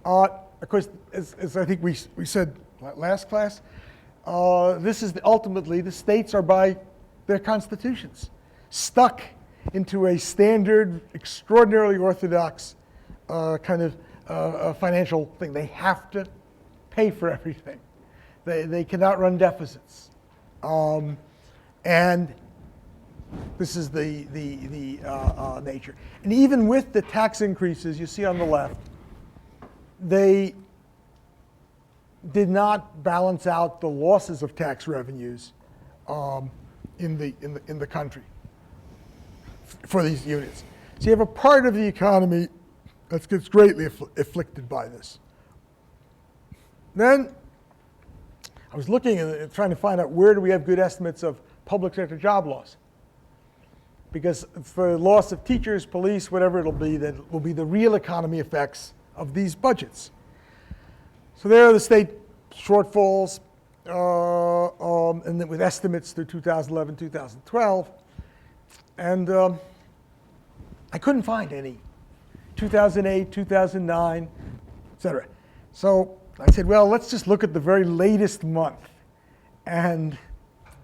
Of course, as I think we said last class, this is ultimately, the states are by their constitutions stuck into a standard, extraordinarily orthodox kind of financial thing. They have to pay for everything. They cannot run deficits. And this is the nature. And even with the tax increases you see on the left, they did not balance out the losses of tax revenues in the country for these units. So you have a part of the economy that gets greatly afflicted by this. Then I was looking and trying to find out where do we have good estimates of public sector job loss. Because for loss of teachers, police, whatever it'll be, that will be the real economy effects of these budgets. So there are the state shortfalls, and then with estimates through 2011, 2012. And I couldn't find any. 2008, 2009, et cetera. So I said, well, let's just look at the very latest month. And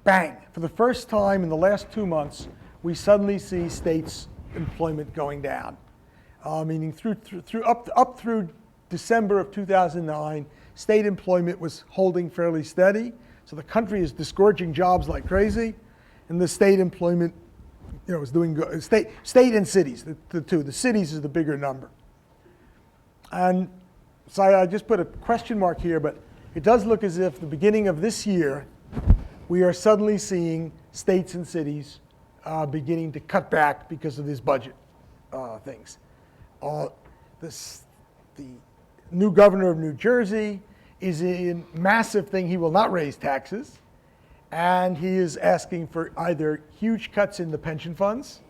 bang, for the first time in the last 2 months, we suddenly see states' employment going down. Meaning up through December of 2009, state employment was holding fairly steady. So the country is disgorging jobs like crazy, and the state employment, is doing good. State and cities, the two. The cities is the bigger number. And so I just put a question mark here, but it does look as if the beginning of this year, we are suddenly seeing states and cities beginning to cut back because of these budget things. The new governor of New Jersey is a massive thing. He will not raise taxes, and he is asking for either huge cuts in the pension funds,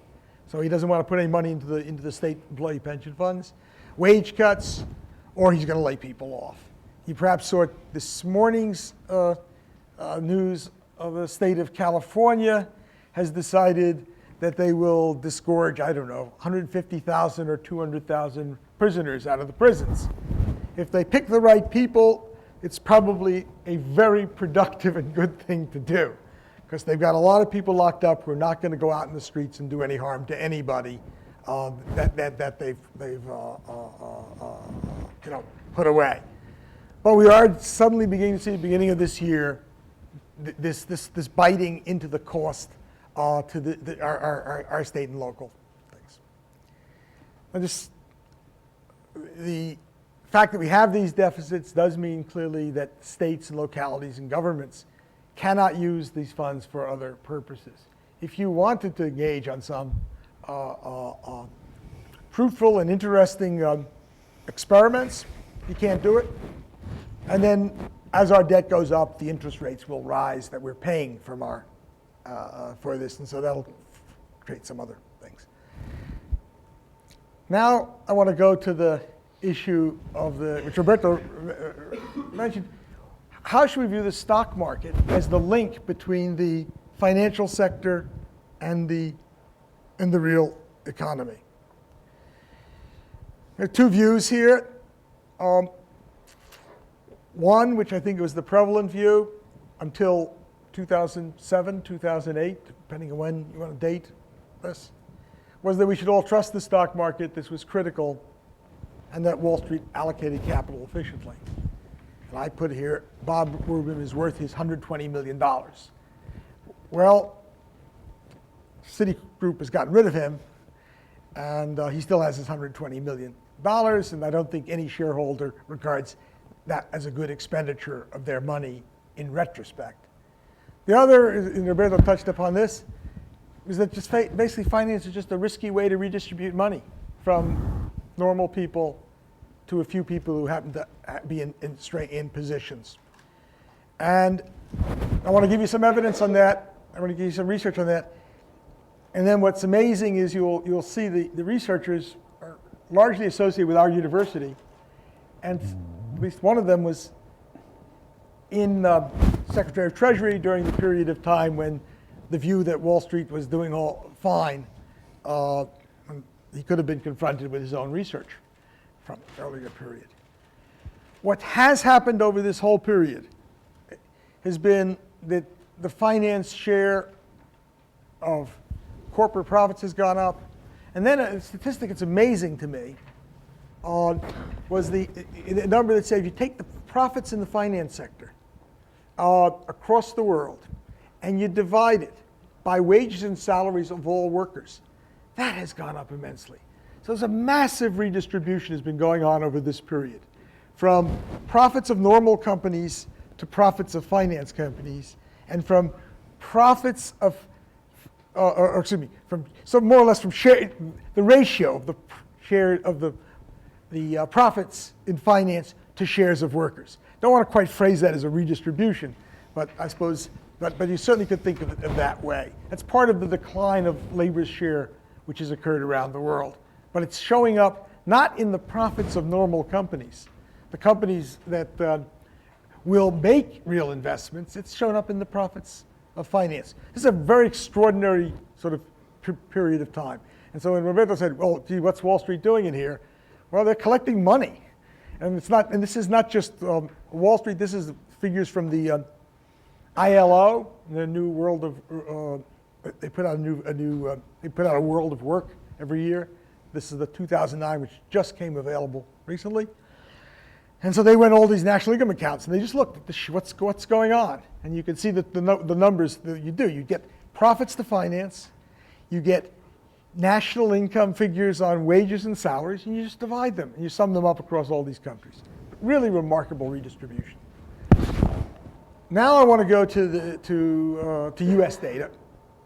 so he doesn't want to put any money into the state employee pension funds, wage cuts, or he's going to lay people off. You perhaps saw this morning's news of the state of California has decided that they will disgorge, 150,000 or 200,000 prisoners out of the prisons. If they pick the right people, it's probably a very productive and good thing to do, because they've got a lot of people locked up who are not going to go out in the streets and do any harm to anybody that they've put away. But we are suddenly beginning to see, at the beginning of this year, this biting into the cost to our state and local things. The fact that we have these deficits does mean clearly that states and localities and governments cannot use these funds for other purposes. If you wanted to engage on some fruitful and interesting experiments, you can't do it. And then as our debt goes up, the interest rates will rise that we're paying from our for this, and so that'll create some other things. Now I want to go to the issue of which Roberto mentioned. How should we view the stock market as the link between the financial sector and the real economy? There are two views here. One, which I think was the prevalent view until 2007, 2008, depending on when you want to date this, was that we should all trust the stock market. This was critical, and that Wall Street allocated capital efficiently. And I put here, Bob Rubin is worth his $120 million. Well, Citigroup has gotten rid of him, and he still has his $120 million, and I don't think any shareholder regards that as a good expenditure of their money in retrospect. The other, and Roberto touched upon this, is that just basically finance is just a risky way to redistribute money from normal people to a few people who happen to be in positions. And I want to give you some evidence on that. I want to give you some research on that. And then what's amazing is you'll see the researchers are largely associated with our university. And at least one of them was in Secretary of Treasury during the period of time when the view that Wall Street was doing all fine, he could have been confronted with his own research from an earlier period. What has happened over this whole period has been that the finance share of corporate profits has gone up. And then a statistic that's amazing to me was the number that said if you take the profits in the finance sector across the world and you divide it by wages and salaries of all workers, that has gone up immensely. So there's a massive redistribution has been going on over this period, from profits of normal companies to profits of finance companies, and from profits of, so more or less from share, the ratio of the share of the profits in finance to shares of workers. Don't want to quite phrase that as a redistribution, but I suppose, but you certainly could think of it that way. That's part of the decline of labor's share which has occurred around the world. But it's showing up not in the profits of normal companies, the companies that will make real investments. It's shown up in the profits of finance. This is a very extraordinary sort of period of time. And so when Roberto said, well, gee, what's Wall Street doing in here? Well, they're collecting money. And it's not, and this is not just Wall Street, this is figures from the ILO, the new world of, they put out a world of work every year. This is the 2009, which just came available recently. And so they went all these national income accounts, and they just looked at what's going on. And you can see that the numbers that you do. You get profits to finance, you get national income figures on wages and salaries, and you just divide them, and you sum them up across all these countries. Really remarkable redistribution. Now I want to go to U.S. data.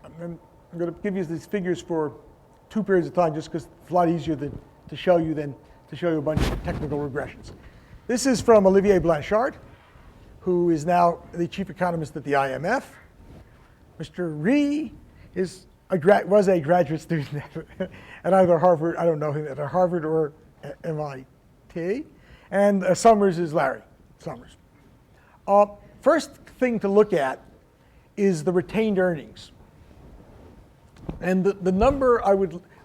I'm going to give you these figures for 2 periods of time, just because it's a lot easier to show you than to show you a bunch of technical regressions. This is from Olivier Blanchard, who is now the chief economist at the IMF. Mr. Rhee was a graduate student at either Harvard, I don't know him, at Harvard or MIT. And Summers is Larry Summers. First thing to look at is the retained earnings. And the number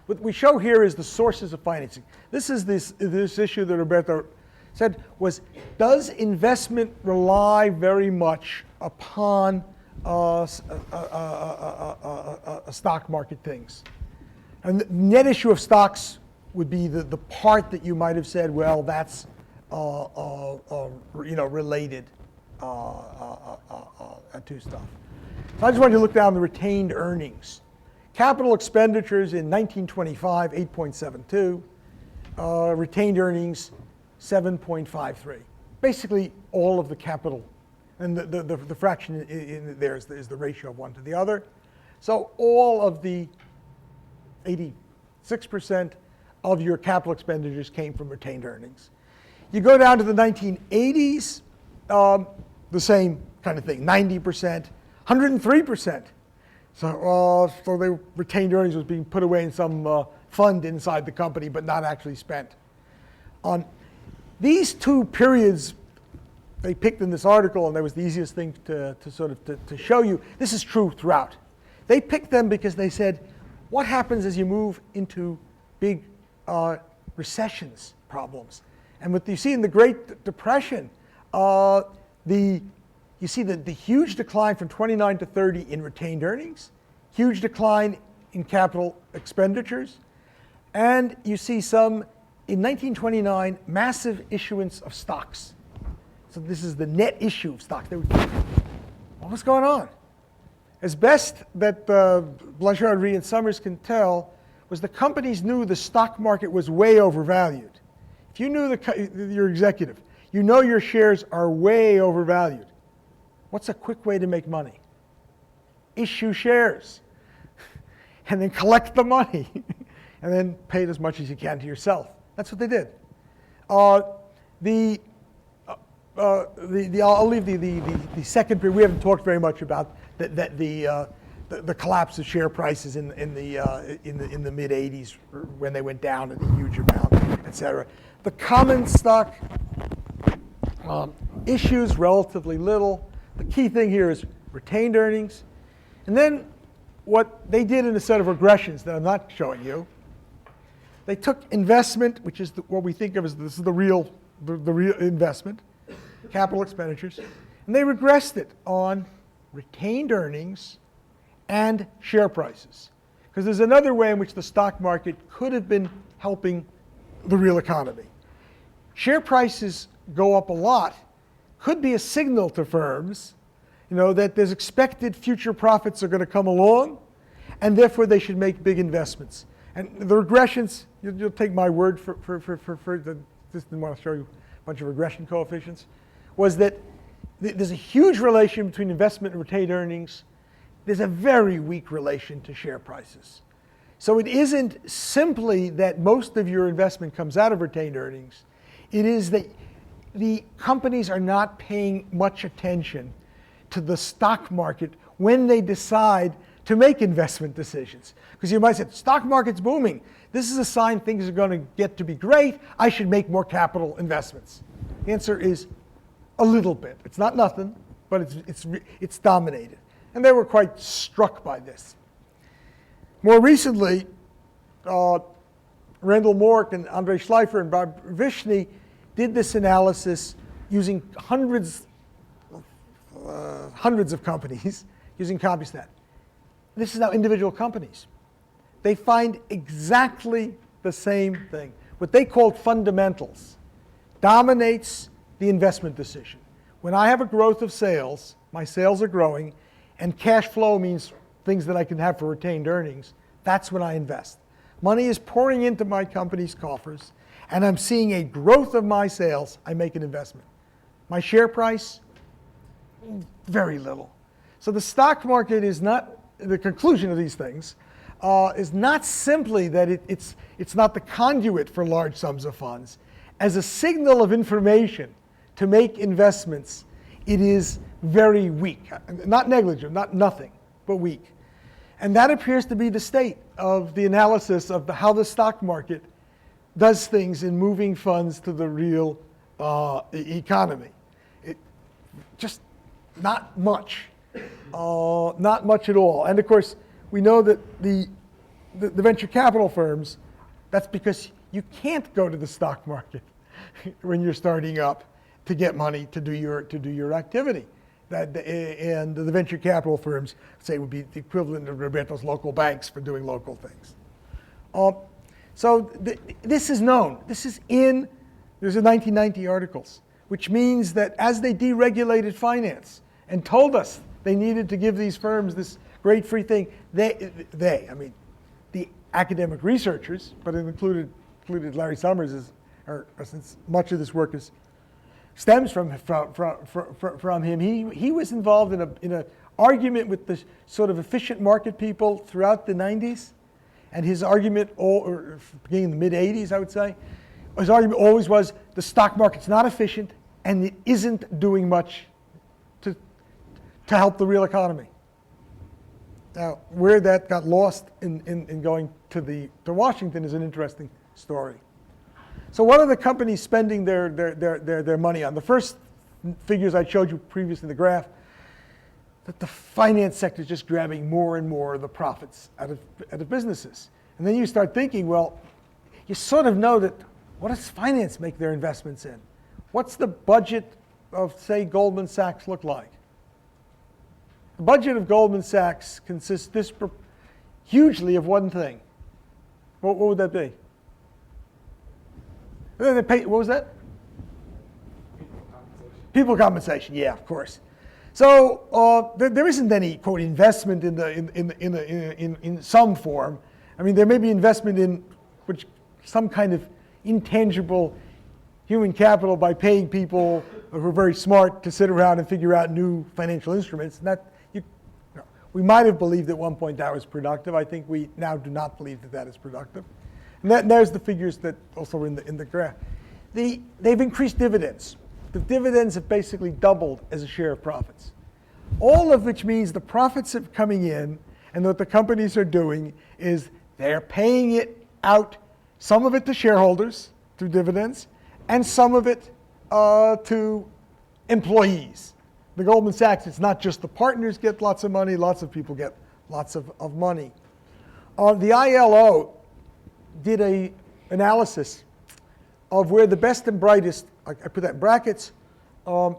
what we show here is the sources of financing. This is this issue that Roberto said was, does investment rely very much upon stock market things? And the net issue of stocks would be the part that you might have said, well, that's related to stuff. So I just wanted to look down the retained earnings. Capital expenditures in 1925, 8.72. Retained earnings, 7.53. Basically, all of the capital. And the fraction in there is the ratio of one to the other. So all of the 86% of your capital expenditures came from retained earnings. You go down to the 1980s, the same kind of thing, 90%, 103%. So the retained earnings was being put away in some fund inside the company, but not actually spent. On these 2 periods, they picked in this article, and that was the easiest thing to show you. This is true throughout. They picked them because they said, what happens as you move into big recessions problems? And what you see in the Great Depression, you see the huge decline from 29 to 30 in retained earnings, huge decline in capital expenditures, and you see some, in 1929, massive issuance of stocks. So this is the net issue of stocks. What was going on? As best that Blanchard, Rhee, and Summers can tell, was the companies knew the stock market was way overvalued. If you knew your executive, you know your shares are way overvalued. What's a quick way to make money? Issue shares. and then collect the money and then pay it as much as you can to yourself. That's what they did. I'll leave the second period. We haven't talked very much about the collapse of share prices in the mid '80s when they went down a huge amount, et cetera. The common stock issues relatively little. The key thing here is retained earnings, and then what they did in a set of regressions that I'm not showing you. They took investment, which is what we think of as this is the real investment, capital expenditures, and they regressed it on retained earnings and share prices. Because there's another way in which the stock market could have been helping the real economy. Share prices go up a lot, could be a signal to firms, that there's expected future profits are going to come along, and therefore they should make big investments. And the regressions, you'll take my word for just didn't want to show you a bunch of regression coefficients, was that there's a huge relation between investment and retained earnings. There's a very weak relation to share prices. So it isn't simply that most of your investment comes out of retained earnings. It is that the companies are not paying much attention to the stock market when they decide to make investment decisions. Because you might say, the stock market's booming. This is a sign things are going to get to be great. I should make more capital investments. The answer is a little bit. It's not nothing, but it's dominated. And they were quite struck by this. More recently, Randall Mork and Andrei Schleifer and Bob Vishny did this analysis using hundreds of companies using CompuStat. This is now individual companies. They find exactly the same thing. What they called fundamentals dominates the investment decision. When I have a growth of sales, my sales are growing, and cash flow means things that I can have for retained earnings, that's when I invest. Money is pouring into my company's coffers, and I'm seeing a growth of my sales, I make an investment. My share price, very little. So the stock market is not, the conclusion of these things, is not simply that it's not the conduit for large sums of funds. As a signal of information to make investments, it is very weak. Not negligent, not nothing, but weak. And that appears to be the state of the analysis of how the stock market does things in moving funds to the real economy. Just not much. Not much at all. And of course, we know that the venture capital firms, that's because you can't go to the stock market when you're starting up to get money to do your activity. And the venture capital firms, say, would be the equivalent of Roberto's local banks for doing local things. So this is known. This is there's a 1990 articles, which means that as they deregulated finance and told us they needed to give these firms this great free thing, I mean, the academic researchers, but it included Larry Summers, since much of this work stems from him. He was involved in an argument with the sort of efficient market people throughout the 90s, and his argument, beginning in the mid 80s, I would say, his argument always was the stock market's not efficient and it isn't doing much to help the real economy. Now, where that got lost in going to Washington is an interesting story. So what are the companies spending their money on? The first figures I showed you previously in the graph, that the finance sector is just grabbing more and more of the profits out of businesses. And then you start thinking, well, you sort of know that what does finance make their investments in? What's the budget of, say, Goldman Sachs look like? The budget of Goldman Sachs consists hugely of one thing. What would that be? What was that? People compensation, yeah, of course. So there isn't any, quote, investment in some form. I mean, there may be investment in some kind of intangible human capital by paying people who are very smart to sit around and figure out new financial instruments. We might have believed at one point that was productive. I think we now do not believe that that is productive. And there's the figures that also are in the graph. They've increased dividends. The dividends have basically doubled as a share of profits. All of which means the profits are coming in, and what the companies are doing is they're paying it out, some of it to shareholders through dividends, and some of it to employees. The Goldman Sachs, it's not just the partners get lots of money, lots of people get lots of money. The ILO did an analysis of where the best and brightest, I put that in brackets, the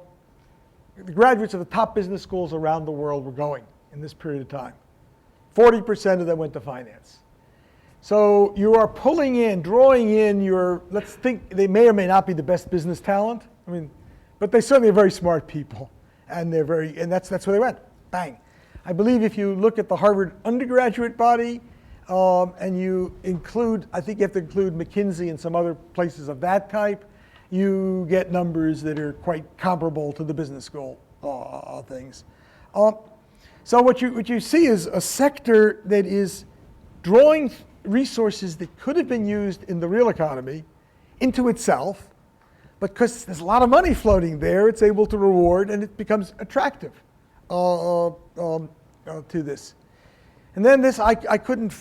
graduates of the top business schools around the world were going in this period of time. 40% of them went to finance. So you are pulling in, drawing in your, let's think they may or may not be the best business talent. I mean, but they certainly are very smart people. And that's where they went, bang. I believe if you look at the Harvard undergraduate body, and you include, I think you have to include McKinsey and some other places of that type, you get numbers that are quite comparable to the business school things. So what you see is a sector that is drawing resources that could have been used in the real economy into itself, but because there's a lot of money floating there, it's able to reward and it becomes attractive to this. And then this, I couldn't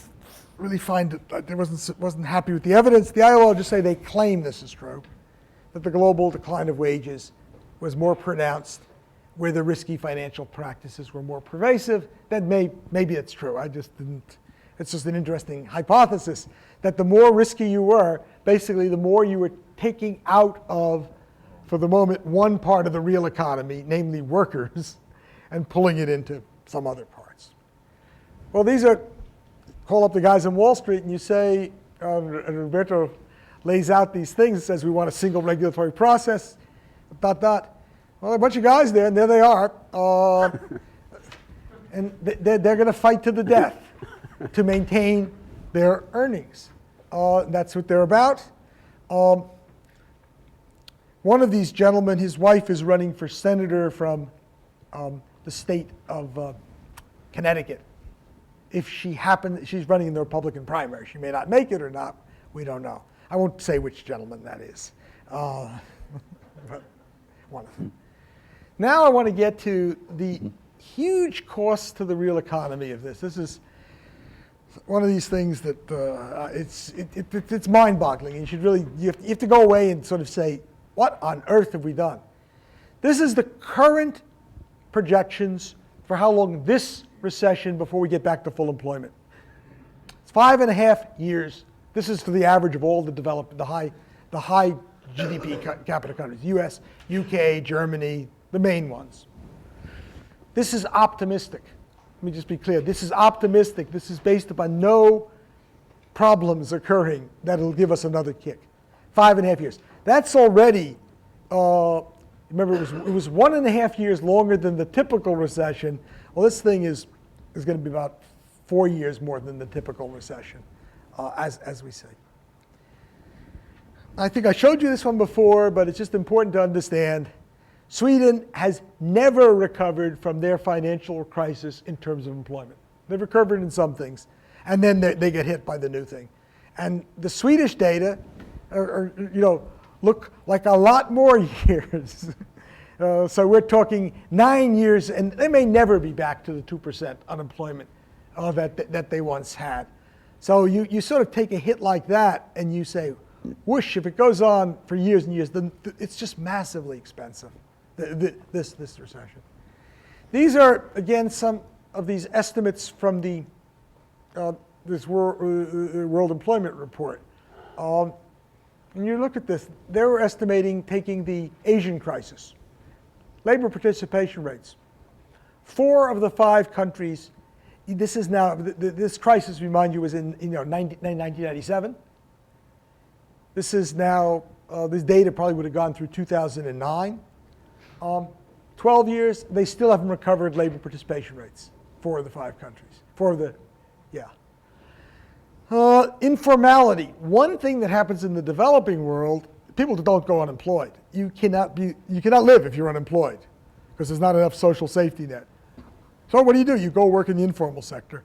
really find it, I wasn't happy with the evidence. The ILO just say they claim this is true, that the global decline of wages was more pronounced where the risky financial practices were more pervasive. Then maybe it's true. I just didn't, it's just an interesting hypothesis that the more risky you were, basically the more you were taking out of, for the moment, one part of the real economy, namely workers, and pulling it into some other parts. Well, these are, call up the guys on Wall Street and you say, and Roberto lays out these things and says we want a single regulatory process, ... Well, a bunch of guys there, and there they are. And they're going to fight to the death to maintain their earnings. That's what they're about. One of these gentlemen, his wife is running for senator from the state of Connecticut. If she happens, she's running in the Republican primary. She may not make it or not. We don't know. I won't say which gentleman that is. But one of them. Now I want to get to the huge costs to the real economy of this. This is one of these things that it's mind-boggling. You should really, you have to go away and sort of say, what on earth have we done? This is the current projections for how long this recession before we get back to full employment. It's 5.5 years. This is for the average of all the developed, the high GDP capita countries, US, UK, Germany, the main ones. This is optimistic. Let me just be clear. This is optimistic. This is based upon no problems occurring that'll give us another kick. 5.5 years. That's already, remember it was 1.5 years longer than the typical recession. Well, this thing is going to be about 4 years more than the typical recession, as we say. I think I showed you this one before, but it's just important to understand Sweden has never recovered from their financial crisis in terms of employment. They've recovered in some things, and then they get hit by the new thing. And the Swedish data look like a lot more years. So we're talking 9 years, and they may never be back to the 2% unemployment that they once had. So you sort of take a hit like that, and you say, whoosh, if it goes on for years and years, then it's just massively expensive, this recession. These are, again, some of these estimates from the this World Employment Report. When you look at this, they were estimating taking the Asian crisis, labor participation rates. 4 of the 5 countries, this is now, this crisis, remind you, was in 1997. This is now, this data probably would have gone through 2009. 12 years, they still haven't recovered labor participation rates, 4 of the 5 countries. 4 of the, yeah. Informality. One thing that happens in the developing world, people don't go unemployed. You cannot live if you're unemployed because there's not enough social safety net. So what do? You go work in the informal sector.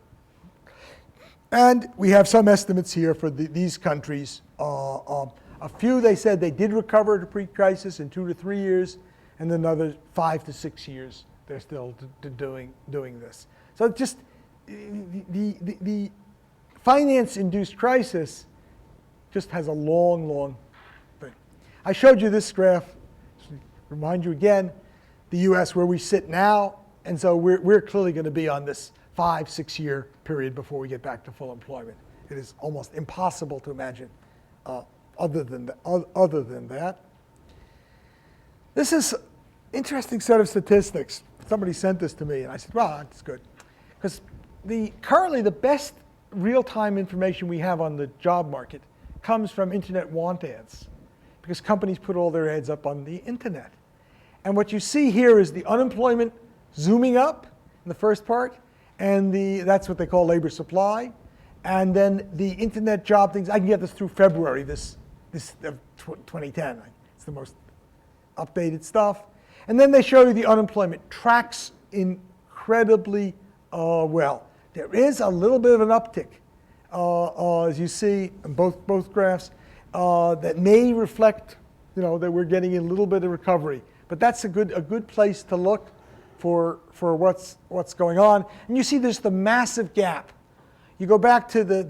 And we have some estimates here for these countries. A few, they said they did recover to pre-crisis in 2 to 3 years, and another 5 to 6 years they're still doing this. So just the finance-induced crisis just has a long, long thing. I showed you this graph. Remind you again, the U.S. where we sit now, and so we're clearly going to be on this 5, 6 year period before we get back to full employment. It is almost impossible to imagine other than that. This is an interesting set of statistics. Somebody sent this to me, and I said, well, that's good. Because currently the best real-time information we have on the job market comes from internet want ads, because companies put all their ads up on the internet. And what you see here is the unemployment zooming up in the first part, and that's what they call labor supply. And then the internet job things, I can get this through February, this of 2010. It's the most updated stuff. And then they show you the unemployment tracks incredibly well. There is a little bit of an uptick, as you see in both graphs, that may reflect, that we're getting a little bit of recovery. But that's a good place to look for what's going on. And you see there's the massive gap. You go back to the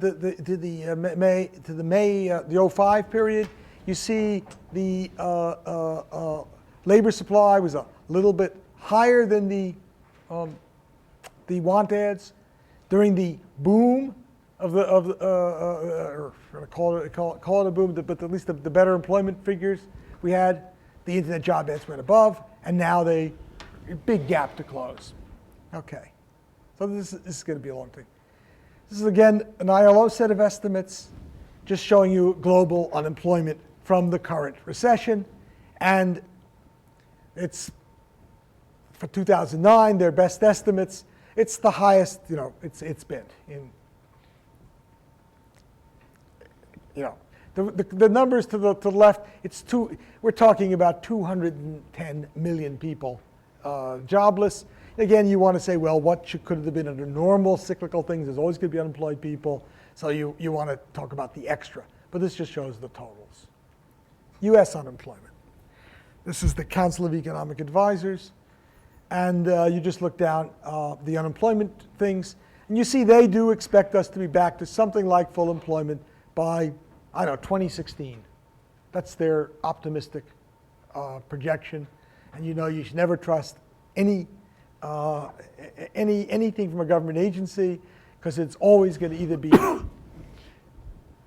May 05 period. You see the labor supply was a little bit higher than the want ads during the boom or call it a boom, but at least the better employment figures we had. The internet job ads went above, and now big gap to close. Okay, so this is going to be a long thing. This is again an ILO set of estimates, just showing you global unemployment from the current recession, and it's for 2009 their best estimates. It's the highest it's been in. The numbers to the left, we're talking about 210 million people jobless. Again, you want to say, well, what could have been under normal cyclical things? There's always going to be unemployed people, so you want to talk about the extra. But this just shows the totals. U.S. unemployment. This is the Council of Economic Advisors. And you just look down the unemployment things, and you see they do expect us to be back to something like full employment by 2016. That's their optimistic projection. And you should never trust anything from a government agency, because it's always going to either be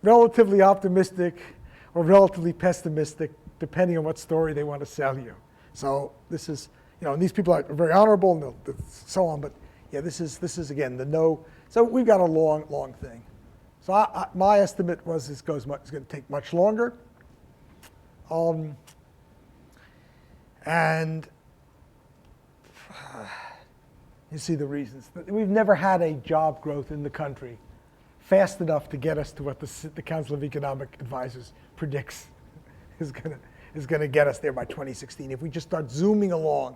relatively optimistic or relatively pessimistic, depending on what story they want to sell you. So this is, and these people are very honorable and so on, but yeah, this is again the no. So we've got a long thing. So my estimate was it's going to take much longer. And you see the reasons. We've never had a job growth in the country fast enough to get us to what the Council of Economic Advisors predicts is going to get us there by 2016. If we just start zooming along,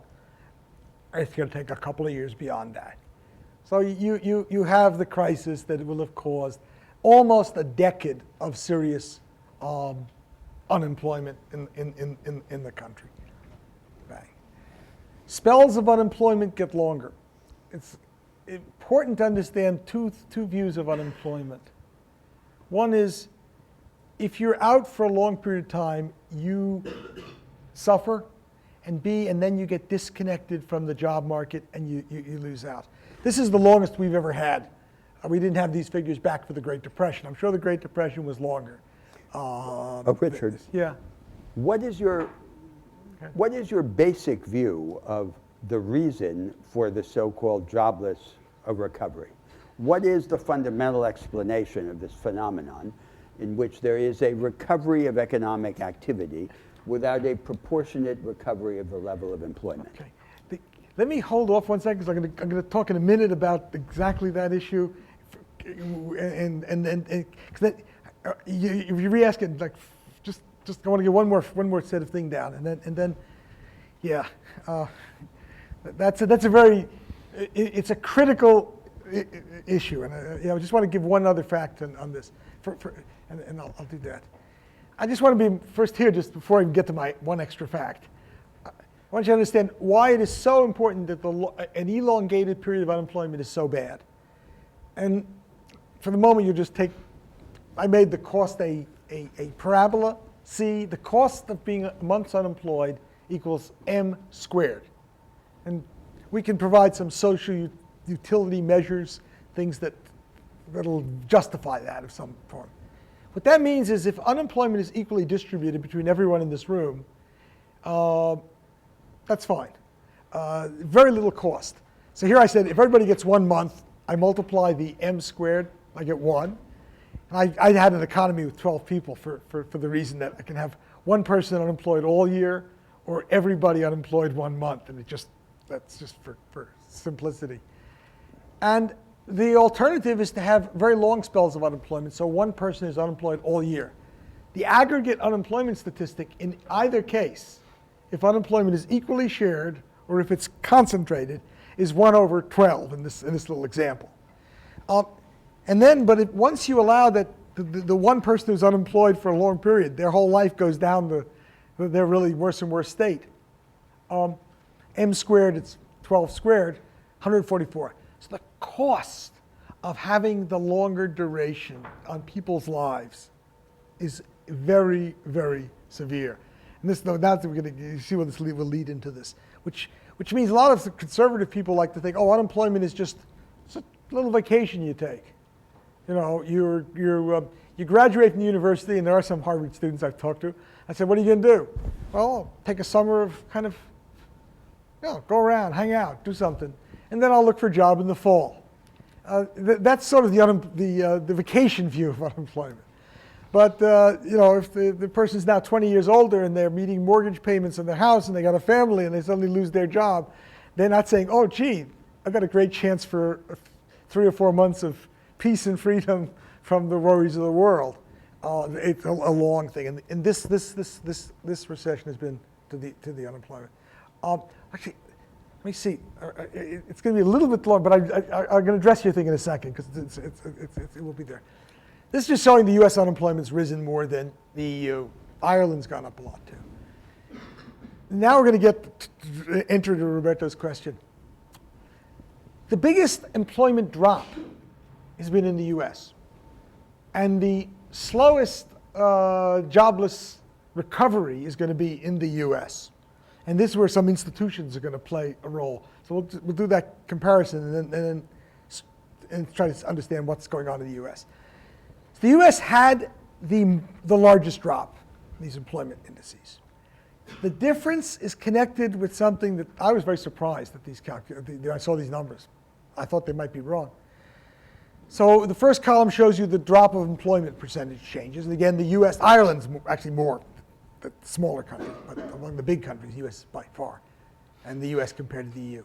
it's going to take a couple of years beyond that. So you have the crisis that will have caused almost a decade of serious unemployment in the country. Bang. Spells of unemployment get longer. It's important to understand two views of unemployment. One is, if you're out for a long period of time, you suffer, and then you get disconnected from the job market and you lose out. This is the longest we've ever had. We didn't have these figures back for the Great Depression. I'm sure the Great Depression was longer. Richard. Yeah. What is your basic view of the reason for the so-called jobless recovery? What is the fundamental explanation of this phenomenon in which there is a recovery of economic activity without a proportionate recovery of the level of employment? Okay. Let me hold off 1 second, because I'm going to talk in a minute about exactly that issue. And if you re-ask it, like, just I want to get one more set of thing down, and then yeah, that's a very it's a critical issue, and I just want to give one other fact on this, and I'll do that. I just want to be first here, just before I even get to my one extra fact. I want you to understand why it is so important that an elongated period of unemployment is so bad. And for the moment, you just take, I made the cost a parabola. See, the cost of being months unemployed equals m squared. And we can provide some social utility measures, things that'll justify that of some form. What that means is if unemployment is equally distributed between everyone in this room, that's fine. Very little cost. So here I said if everybody gets 1 month, I multiply the m squared, I get 1. And I had an economy with 12 people for the reason that I can have one person unemployed all year or everybody unemployed 1 month. And that's just for simplicity. And the alternative is to have very long spells of unemployment, so one person is unemployed all year. The aggregate unemployment statistic in either case, if unemployment is equally shared or if it's concentrated, is 1 over 12 in this little example. And then, once you allow that the one person who's unemployed for a long period, their whole life goes down their really worse and worse state. M squared, it's 12 squared, 144. So the cost of having the longer duration on people's lives is very, very severe. And this, now that we're going to see what this will lead into this, which means a lot of conservative people like to think, oh, unemployment is just a little vacation you take. You know, you graduate from the university, and there are some Harvard students I've talked to. I said, what are you going to do? Well, I'll take a summer of kind of, go around, hang out, do something. And then I'll look for a job in the fall. That's sort of the vacation view of unemployment. But if the person's now 20 years older and they're meeting mortgage payments on their house and they got a family and they suddenly lose their job, they're not saying, oh, gee, I've got a great chance for 3 or 4 months of peace and freedom from the worries of the world. It's a long thing, and this recession has been to the unemployment. Actually, let me see. It's going to be a little bit long, but I'm going to address your thing in a second because it will be there. This is just showing the U.S. unemployment's risen more than the EU. Ireland's gone up a lot too. Now we're going to enter to Roberto's question. The biggest employment drop has been in the U.S. And the slowest jobless recovery is going to be in the U.S. And this is where some institutions are going to play a role. So we'll do that comparison and try to understand what's going on in the U.S. The U.S. had the largest drop in these employment indices. The difference is connected with something that I was very surprised at I saw these numbers. I thought they might be wrong. So the first column shows you the drop of employment percentage changes. And again, the U.S., Ireland's actually more, the smaller country, but among the big countries, the U.S. by far, and the U.S. compared to the EU.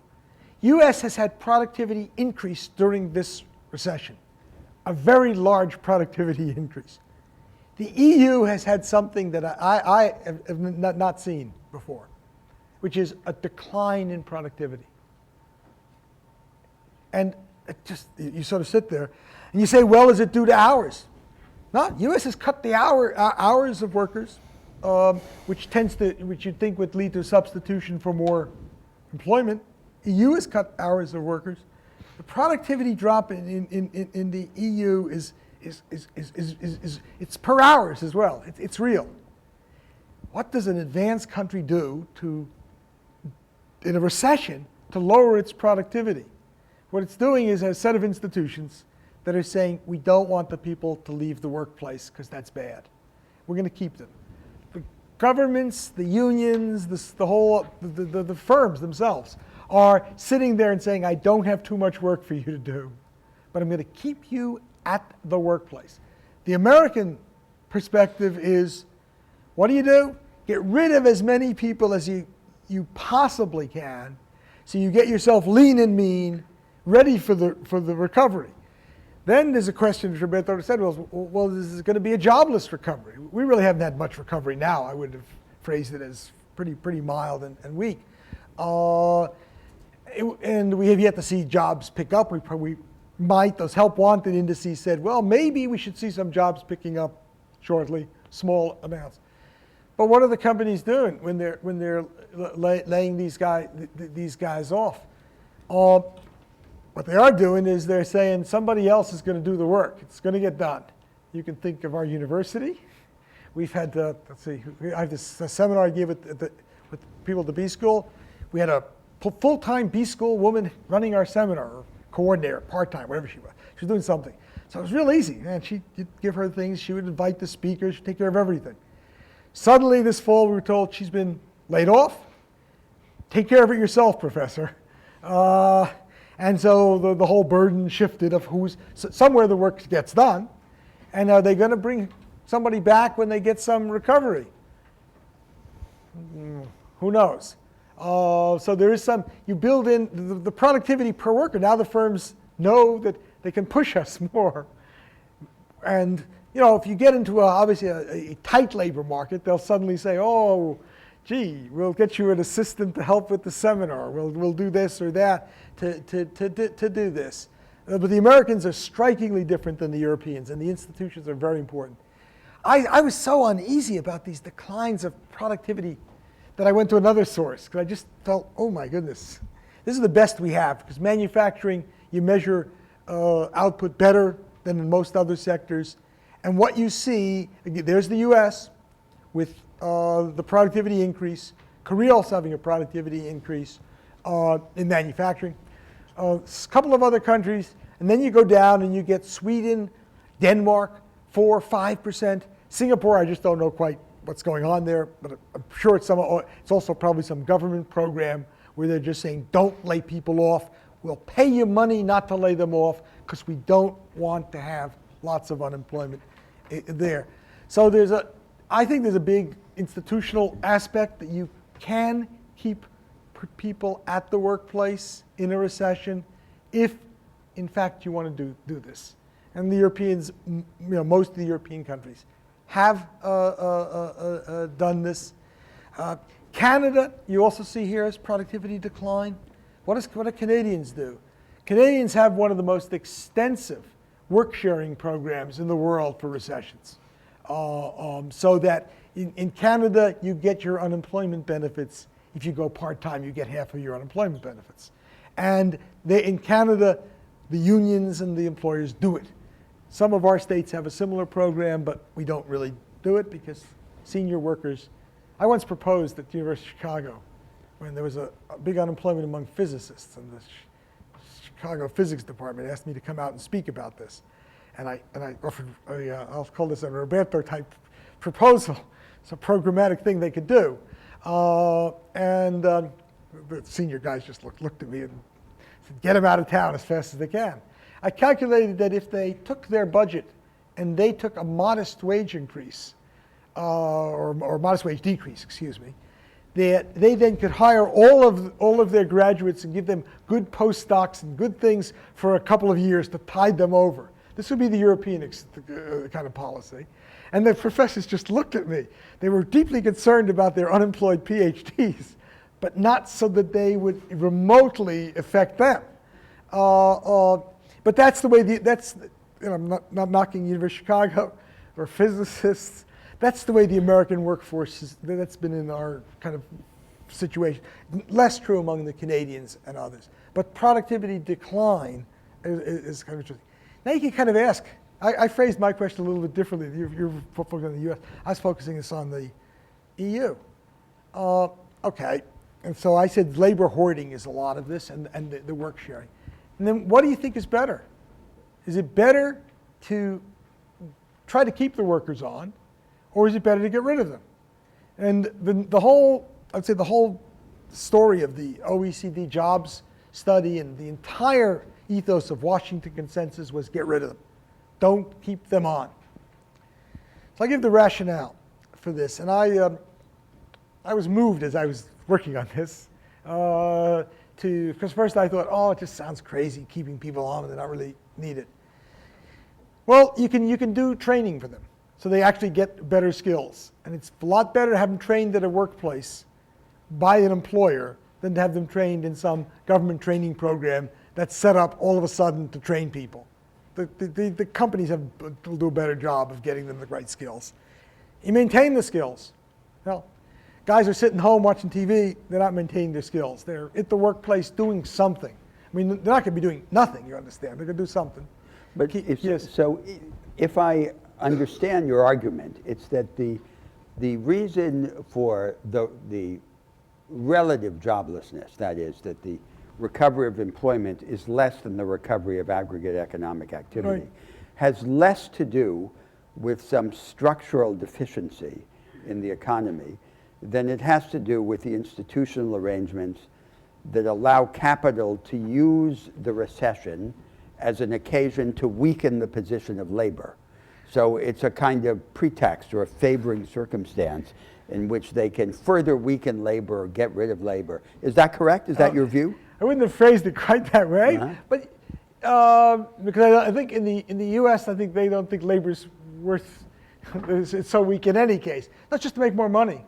U.S. has had productivity increase during this recession, a very large productivity increase. The EU has had something that I have not seen before, which is a decline in productivity. And you sort of sit there and you say, well, is it due to hours? No, U.S. has cut the hours of workers, which you'd think would lead to substitution for more employment. EU has cut hours of workers. The productivity drop in the EU is it's per hours as well. It's real. What does an advanced country do in a recession to lower its productivity? What it's doing is a set of institutions that are saying we don't want the people to leave the workplace because that's bad. We're going to keep them. The governments, the unions, the firms themselves are sitting there and saying, I don't have too much work for you to do, but I'm going to keep you at the workplace. The American perspective is, what do? Get rid of as many people as you possibly can, so you get yourself lean and mean, ready for the recovery. Then there's a question, as Roberto said, well, this is going to be a jobless recovery. We really haven't had much recovery now. I would have phrased it as pretty mild and weak. And we have yet to see jobs pick up. We probably might. Those help wanted indices said, well, maybe we should see some jobs picking up shortly, small amounts. But what are the companies doing when they're laying these guys off? What they are doing is they're saying somebody else is going to do the work. It's going to get done. You can think of our university. We've had, let's see, I have this seminar I gave with people at the B School. We had a full-time B School woman running our seminar, or coordinator, part-time, whatever she was. She was doing something. So it was real easy. And she'd give her things. She would invite the speakers. She'd take care of everything. Suddenly this fall, we were told she's been laid off. Take care of it yourself, professor. And so the whole burden shifted of somewhere the work gets done. And are they going to bring somebody back when they get some recovery? Who knows? So there is you build in the productivity per worker. Now the firms know that they can push us more. And if you get into obviously a tight labor market, they'll suddenly say, oh, gee, we'll get you an assistant to help with the seminar. We'll do this or that to do this. But the Americans are strikingly different than the Europeans, and the institutions are very important. I was so uneasy about these declines of productivity that I went to another source, because I just felt, oh my goodness, this is the best we have, because manufacturing, you measure output better than in most other sectors. And what you see, there's the US with the productivity increase, Korea also having a productivity increase in manufacturing, a couple of other countries, and then you go down and you get Sweden, Denmark, 4, 5%. Singapore, I just don't know quite what's going on there, but I'm sure it's also probably some government program where they're just saying, don't lay people off. We'll pay you money not to lay them off because we don't want to have lots of unemployment there. So I think there's a big institutional aspect that you can keep people at the workplace in a recession if, in fact, you want to do this. And the Europeans, most of the European countries have done this. Canada, you also see here, has productivity decline. What do Canadians do? Canadians have one of the most extensive work-sharing programs in the world for recessions. So that in Canada, you get your unemployment benefits. If you go part-time, you get half of your unemployment benefits. And in Canada, the unions and the employers do it. Some of our states have a similar program, but we don't really do it because senior workers. I once proposed at the University of Chicago when there was a big unemployment among physicists, and the Chicago physics department asked me to come out and speak about this. And I offered, I'll call this a Roberto type proposal. It's a programmatic thing they could do. The senior guys just looked at me and said, get them out of town as fast as they can. I calculated that if they took their budget and they took a modest wage increase, or modest wage decrease, excuse me, that they then could hire all of their graduates and give them good postdocs and good things for a couple of years to tide them over. This would be the European kind of policy. And the professors just looked at me. They were deeply concerned about their unemployed PhDs, but not so that they would remotely affect them. But that's the way, I'm not knocking University of Chicago or physicists. That's the way the American workforce is, that's been in our kind of situation. Less true among the Canadians and others. But productivity decline is kind of interesting. Now you can kind of ask, I phrased my question a little bit differently. You're focusing on the US. I was focusing this on the EU. Okay, and so I said labor hoarding is a lot of this and the work sharing. And then what do you think is better? Is it better to try to keep the workers on, or is it better to get rid of them? And the whole story of the OECD jobs study and the entire ethos of Washington Consensus was get rid of them. Don't keep them on. So I give the rationale for this. And I was moved as I was working on this because first I thought, oh, it just sounds crazy keeping people on and they're not really needed. Well, you can do training for them so they actually get better skills. And it's a lot better to have them trained at a workplace by an employer than to have them trained in some government training program that's set up all of a sudden to train people. The companies will do a better job of getting them the right skills. You maintain the skills. Well, guys are sitting home watching TV, they're not maintaining their skills. They're at the workplace doing something. I mean, they're not going to be doing nothing, you understand. They're going to do something. But if I understand your argument, it's that the reason for the relative joblessness, that is, that the recovery of employment is less than the recovery of aggregate economic activity, Right. has less to do with some structural deficiency in the economy than it has to do with the institutional arrangements that allow capital to use the recession as an occasion to weaken the position of labor. So it's a kind of pretext or a favoring circumstance in which they can further weaken labor or get rid of labor. Is that correct? Is that your view? I wouldn't have phrased it quite that way, Uh-huh. but because I think in the U.S., I think they don't think labor's worth, it's so weak in any case. Not just to make more money.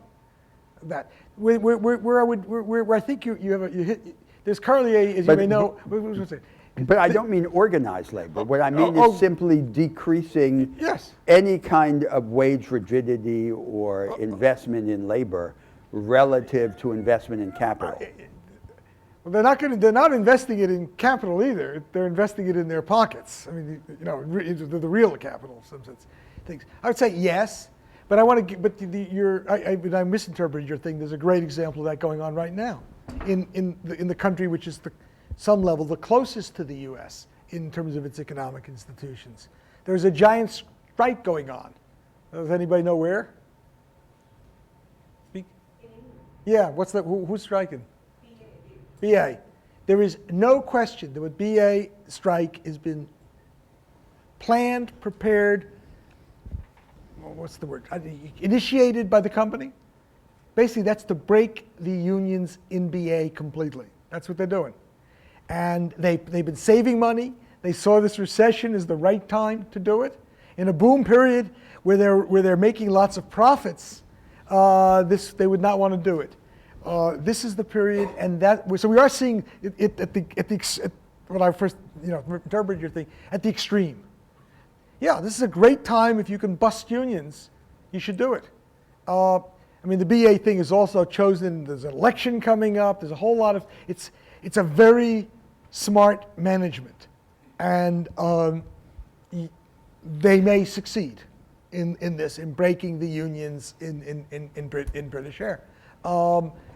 That where I think you hit. There's currently as you may know. What was I say? But I don't mean organized labor. What I mean Oh, is simply decreasing Yes. any kind of wage rigidity or investment in labor relative to investment in capital. Well, they're not investing it in capital either. They're investing it in their pockets. I mean, you know, the real capital in some sense. Things. I would say yes, but I want to. But I misinterpreted your thing. There's a great example of that going on right now, in the country which is some level the closest to the U.S. in terms of its economic institutions. There's a giant strike going on. Does anybody know where? Speak. Yeah. What's that? Who's striking? BA. There is no question that what BA strike has been planned, prepared, what's the word? Initiated by the company. Basically, that's to break the unions in BA completely. That's what they're doing. And they've been saving money. They saw this recession as the right time to do it. In a boom period where they're making lots of profits, they would not want to do it. This is the period, and so we are seeing it at when I first interpreted your thing, at the extreme. Yeah, this is a great time. If you can bust unions, you should do it. I mean, the BA thing is also chosen. There's an election coming up. There's a whole lot of it's a very smart management, and they may succeed in this, in breaking the unions in British Air.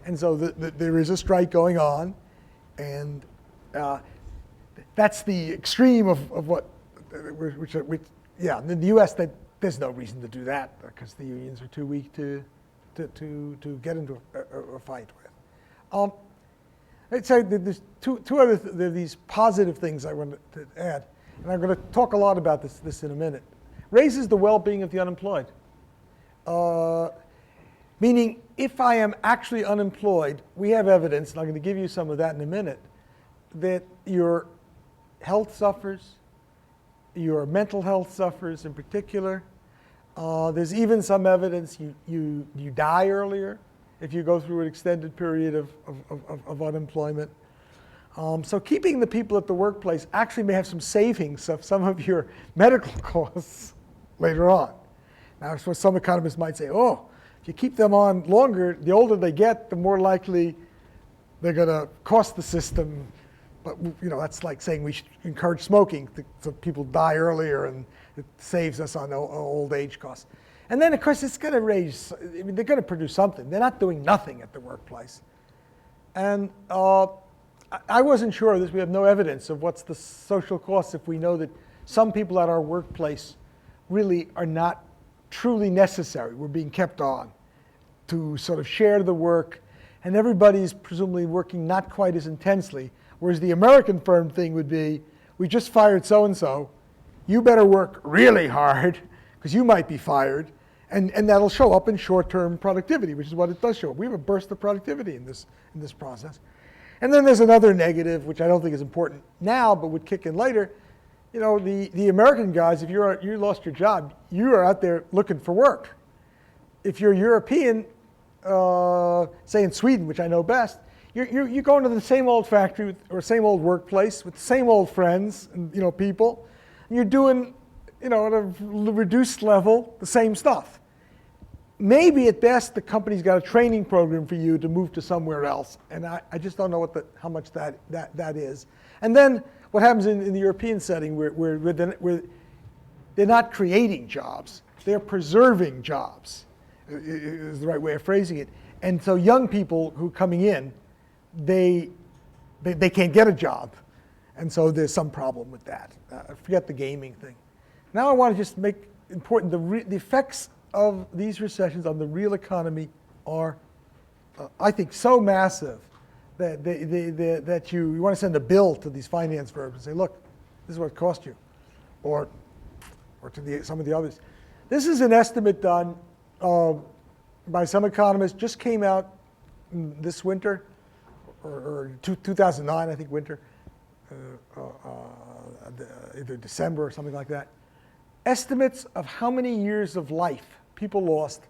And so there is a strike going on, and that's the extreme of what, yeah. In the U.S., there's no reason to do that because the unions are too weak to get into a fight with. I'd say that there's two other these positive things I want to add, and I'm going to talk a lot about this in a minute. Raises the well-being of the unemployed. Meaning, if I am actually unemployed, we have evidence, and I'm going to give you some of that in a minute, that your health suffers, your mental health suffers in particular. There's even some evidence you die earlier if you go through an extended period of unemployment. So keeping the people at the workplace actually may have some savings of some of your medical costs later on. Now, so some economists might say, oh, if you keep them on longer, the older they get, the more likely they're going to cost the system. But that's like saying we should encourage smoking so people die earlier, and it saves us on old age costs. And then, of course, it's going to raise. I mean, they're going to produce something. They're not doing nothing at the workplace. And I wasn't sure of this. We have no evidence of what's the social cost if we know that some people at our workplace really are not truly necessary. We're being kept on to sort of share the work, and everybody's presumably working not quite as intensely, whereas the American firm thing would be, we just fired so-and-so, you better work really hard because you might be fired, and that'll show up in short-term productivity, which is what it does show up. We have a burst of productivity in this process. And then there's another negative, which I don't think is important now, but would kick in later. The American guys, if you lost your job, you are out there looking for work. If you're European, say in Sweden, which I know best, you're going to the same old factory or same old workplace with the same old friends and people, and you're doing, at a reduced level, the same stuff. Maybe at best the company's got a training program for you to move to somewhere else, and I just don't know how much that is. And then what happens in the European setting where they're not creating jobs, they're preserving jobs, is the right way of phrasing it. And so young people who are coming in, they can't get a job, and so there's some problem with that. Forget the gaming thing. Now I want to just make important the effects of these recessions on the real economy are, I think, so massive that that you want to send a bill to these finance firms and say, look, this is what it cost you, or to some of the others. This is an estimate done by some economists, just came out this winter, or 2009, I think, winter, either December or something like that. Estimates of how many years of life people lost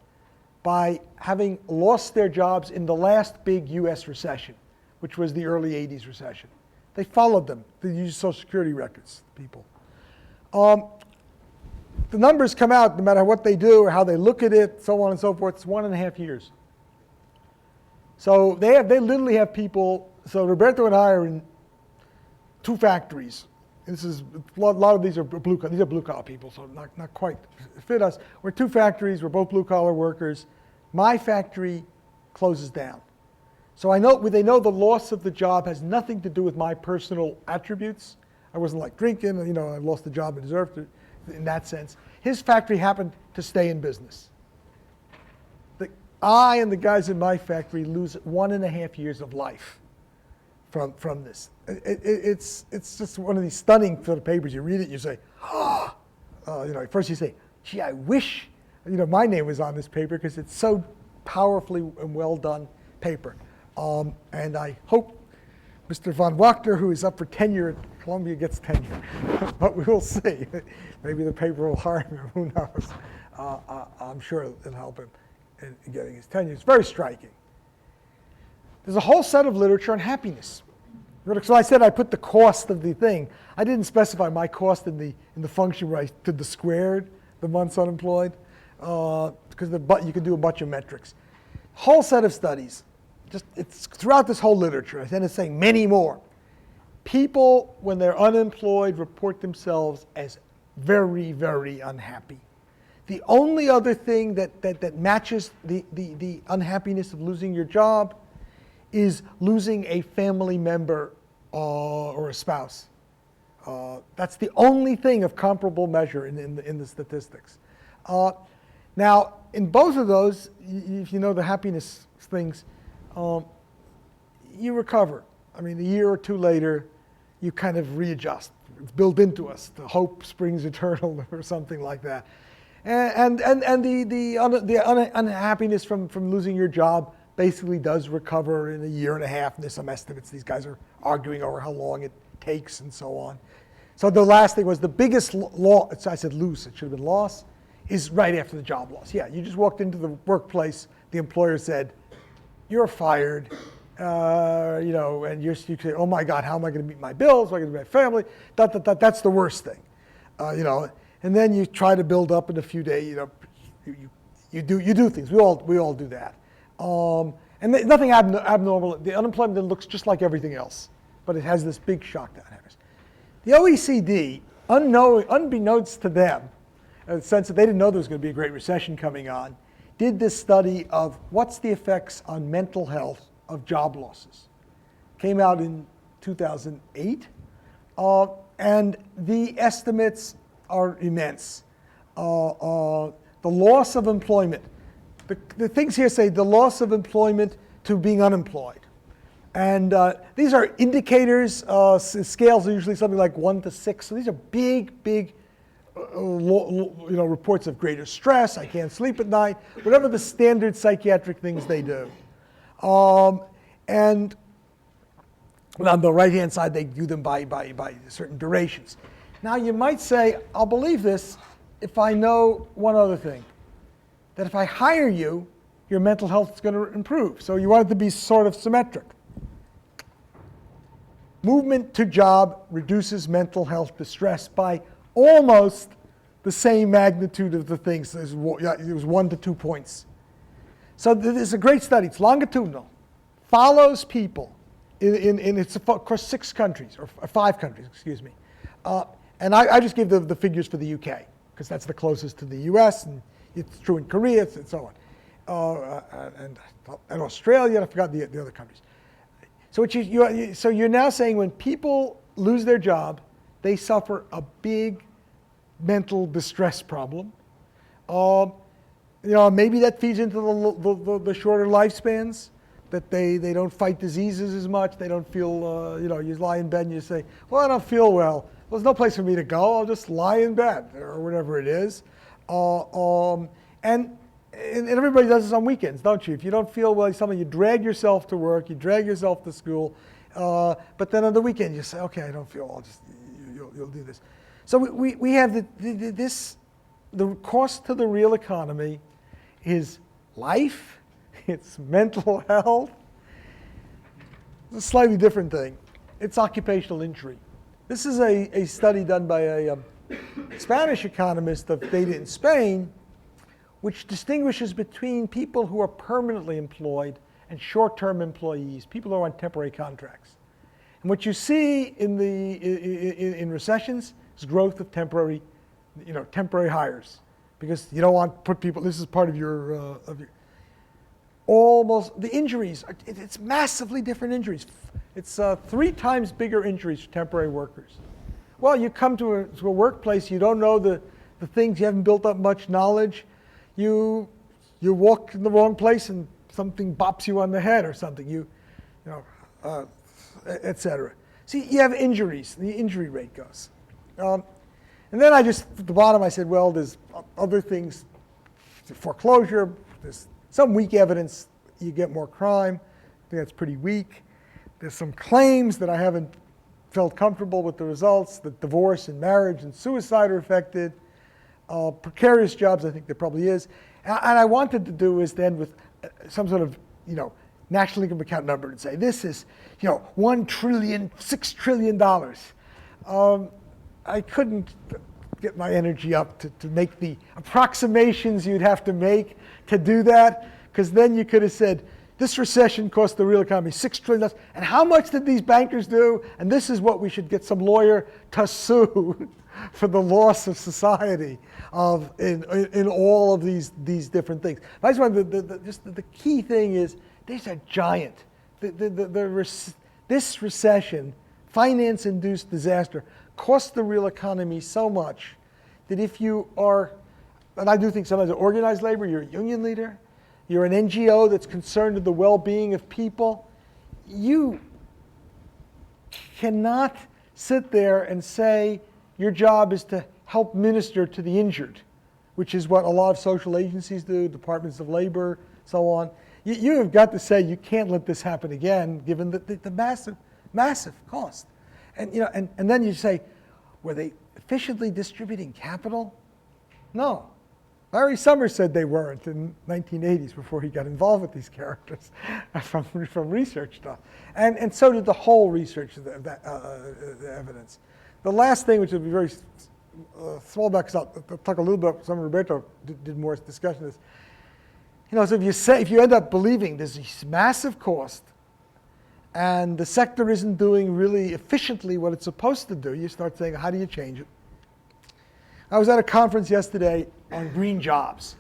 by having lost their jobs in the last big US recession, which was the early 80s recession. They followed them. They used Social Security records, people. The numbers come out, no matter what they do or how they look at it, so on and so forth, it's 1.5 years. So they literally have people, so Roberto and I are in 2 factories. This is a lot of these are blue collar people, so not quite fit us. We're 2 factories. We're both blue collar workers. My factory closes down, so they know the loss of the job has nothing to do with my personal attributes. I wasn't like drinking, I lost the job and deserved it in that sense. His factory happened to stay in business. I and the guys in my factory lose 1.5 years of life from this. It's just one of these stunning sort of papers. You read it, you say, oh, first you say, gee, I wish, my name was on this paper because it's so powerfully and well done paper. And I hope Mr. von Wachter, who is up for tenure at Columbia, gets tenure. But we will see. Maybe the paper will hire him, who knows. I'm sure it'll help him in getting his tenure. It's very striking. There's a whole set of literature on happiness. So I said I put the cost of the thing. I didn't specify my cost in the function where I did the squared, the months unemployed, because you can do a bunch of metrics. Whole set of studies. It's throughout this whole literature. I then it's saying many more. People, when they're unemployed, report themselves as very, very unhappy. The only other thing that matches the unhappiness of losing your job is losing a family member or a spouse. That's the only thing of comparable measure in the statistics. Now, in both of those, if you know the happiness things, you recover. I mean, a year or 2 later, you kind of readjust. It's built into us. The hope springs eternal, or something like that. And the unhappiness from losing your job basically does recover in a 1.5 years. And there's some estimates. These guys are arguing over how long it takes and so on. So the last thing was the biggest loss. I said lose. It should have been loss. Is right after the job loss. Yeah, you just walked into the workplace. The employer said, "You're fired." And you say, "Oh my God, how am I going to meet my bills? How am I going to meet my family?" That's the worst thing. And then you try to build up in a few days. You do things. We all do that. And there's nothing abnormal. The unemployment then looks just like everything else, but it has this big shock that happens. The OECD, unbeknownst to them, in the sense that they didn't know there was going to be a Great Recession coming on, did this study of what's the effects on mental health of job losses. Came out in 2008, and the estimates are immense. The loss of employment. The things here say the loss of employment to being unemployed. And these are indicators. Scales are usually something like 1 to 6. So these are big reports of greater stress. I can't sleep at night. Whatever the standard psychiatric things they do. And on the right-hand side, they do them by certain durations. Now, you might say, I'll believe this if I know one other thing, that if I hire you, your mental health is going to improve. So you want it to be sort of symmetric. movement to job reduces mental health distress by almost the same magnitude of the things. It was 1 to 2 points. So this is a great study. It's longitudinal. Follows people it's across 6 countries, or 5 countries, excuse me. And I just give the figures for the UK, because that's the closest to the US, and it's true in Korea, and so on. And Australia, and I forgot the other countries. So, so you're now saying when people lose their job, they suffer a big mental distress problem. Maybe that feeds into the shorter lifespans, that they don't fight diseases as much. They don't feel, you lie in bed and you say, well, I don't feel well. Well, there's no place for me to go. I'll just lie in bed, or whatever it is. And everybody does this on weekends, don't you? If you don't feel well, you drag yourself to work, you drag yourself to school, but then on the weekend you say, okay, I don't feel well, you'll do this. So we have the cost to the real economy is life, it's mental health. It's a slightly different thing. It's occupational injury. This is a study done by a Spanish economist of data in Spain, which distinguishes between people who are permanently employed and short-term employees, people who are on temporary contracts. And what you see in recessions is growth of temporary hires, because you don't want to put people. This is part of your almost the injuries. It's massively different injuries. It's 3 times bigger injuries for temporary workers. Well, you come to a workplace, you don't know the things, you haven't built up much knowledge. You walk in the wrong place and something bops you on the head or something. Et cetera. See, you have injuries. The injury rate goes. And then at the bottom I said, well, there's other things, foreclosure, there's some weak evidence, you get more crime. I think that's pretty weak. There's some claims that I haven't felt comfortable with the results, that divorce and marriage and suicide are affected. Precarious jobs, I think there probably is. And I wanted to do is then with some sort of, national income account number and say, this is, $1 trillion, $6 trillion. I couldn't get my energy up to make the approximations you'd have to make to do that, because then you could have said, this recession cost the real economy $6 trillion, and how much did these bankers do? And this is what we should get some lawyer to sue for the loss of society in all of these different things. I just wanted the key thing is these are giant. This recession, finance-induced disaster, cost the real economy so much that if you are, and I do think sometimes organized labor, you're a union leader, you're an NGO that's concerned with the well-being of people, you cannot sit there and say your job is to help minister to the injured, which is what a lot of social agencies do, departments of labor, so on. You have got to say you can't let this happen again, given the massive cost. And and then you say, were they efficiently distributing capital? No. Larry Summers said they weren't in the 1980s before he got involved with these characters from research stuff. And so did the whole research of the evidence. The last thing, which will be very small back, because I'll talk a little bit, some Roberto did more discussion of this. So if you end up believing there's this massive cost and the sector isn't doing really efficiently what it's supposed to do, you start saying, how do you change it? I was at a conference yesterday on green jobs,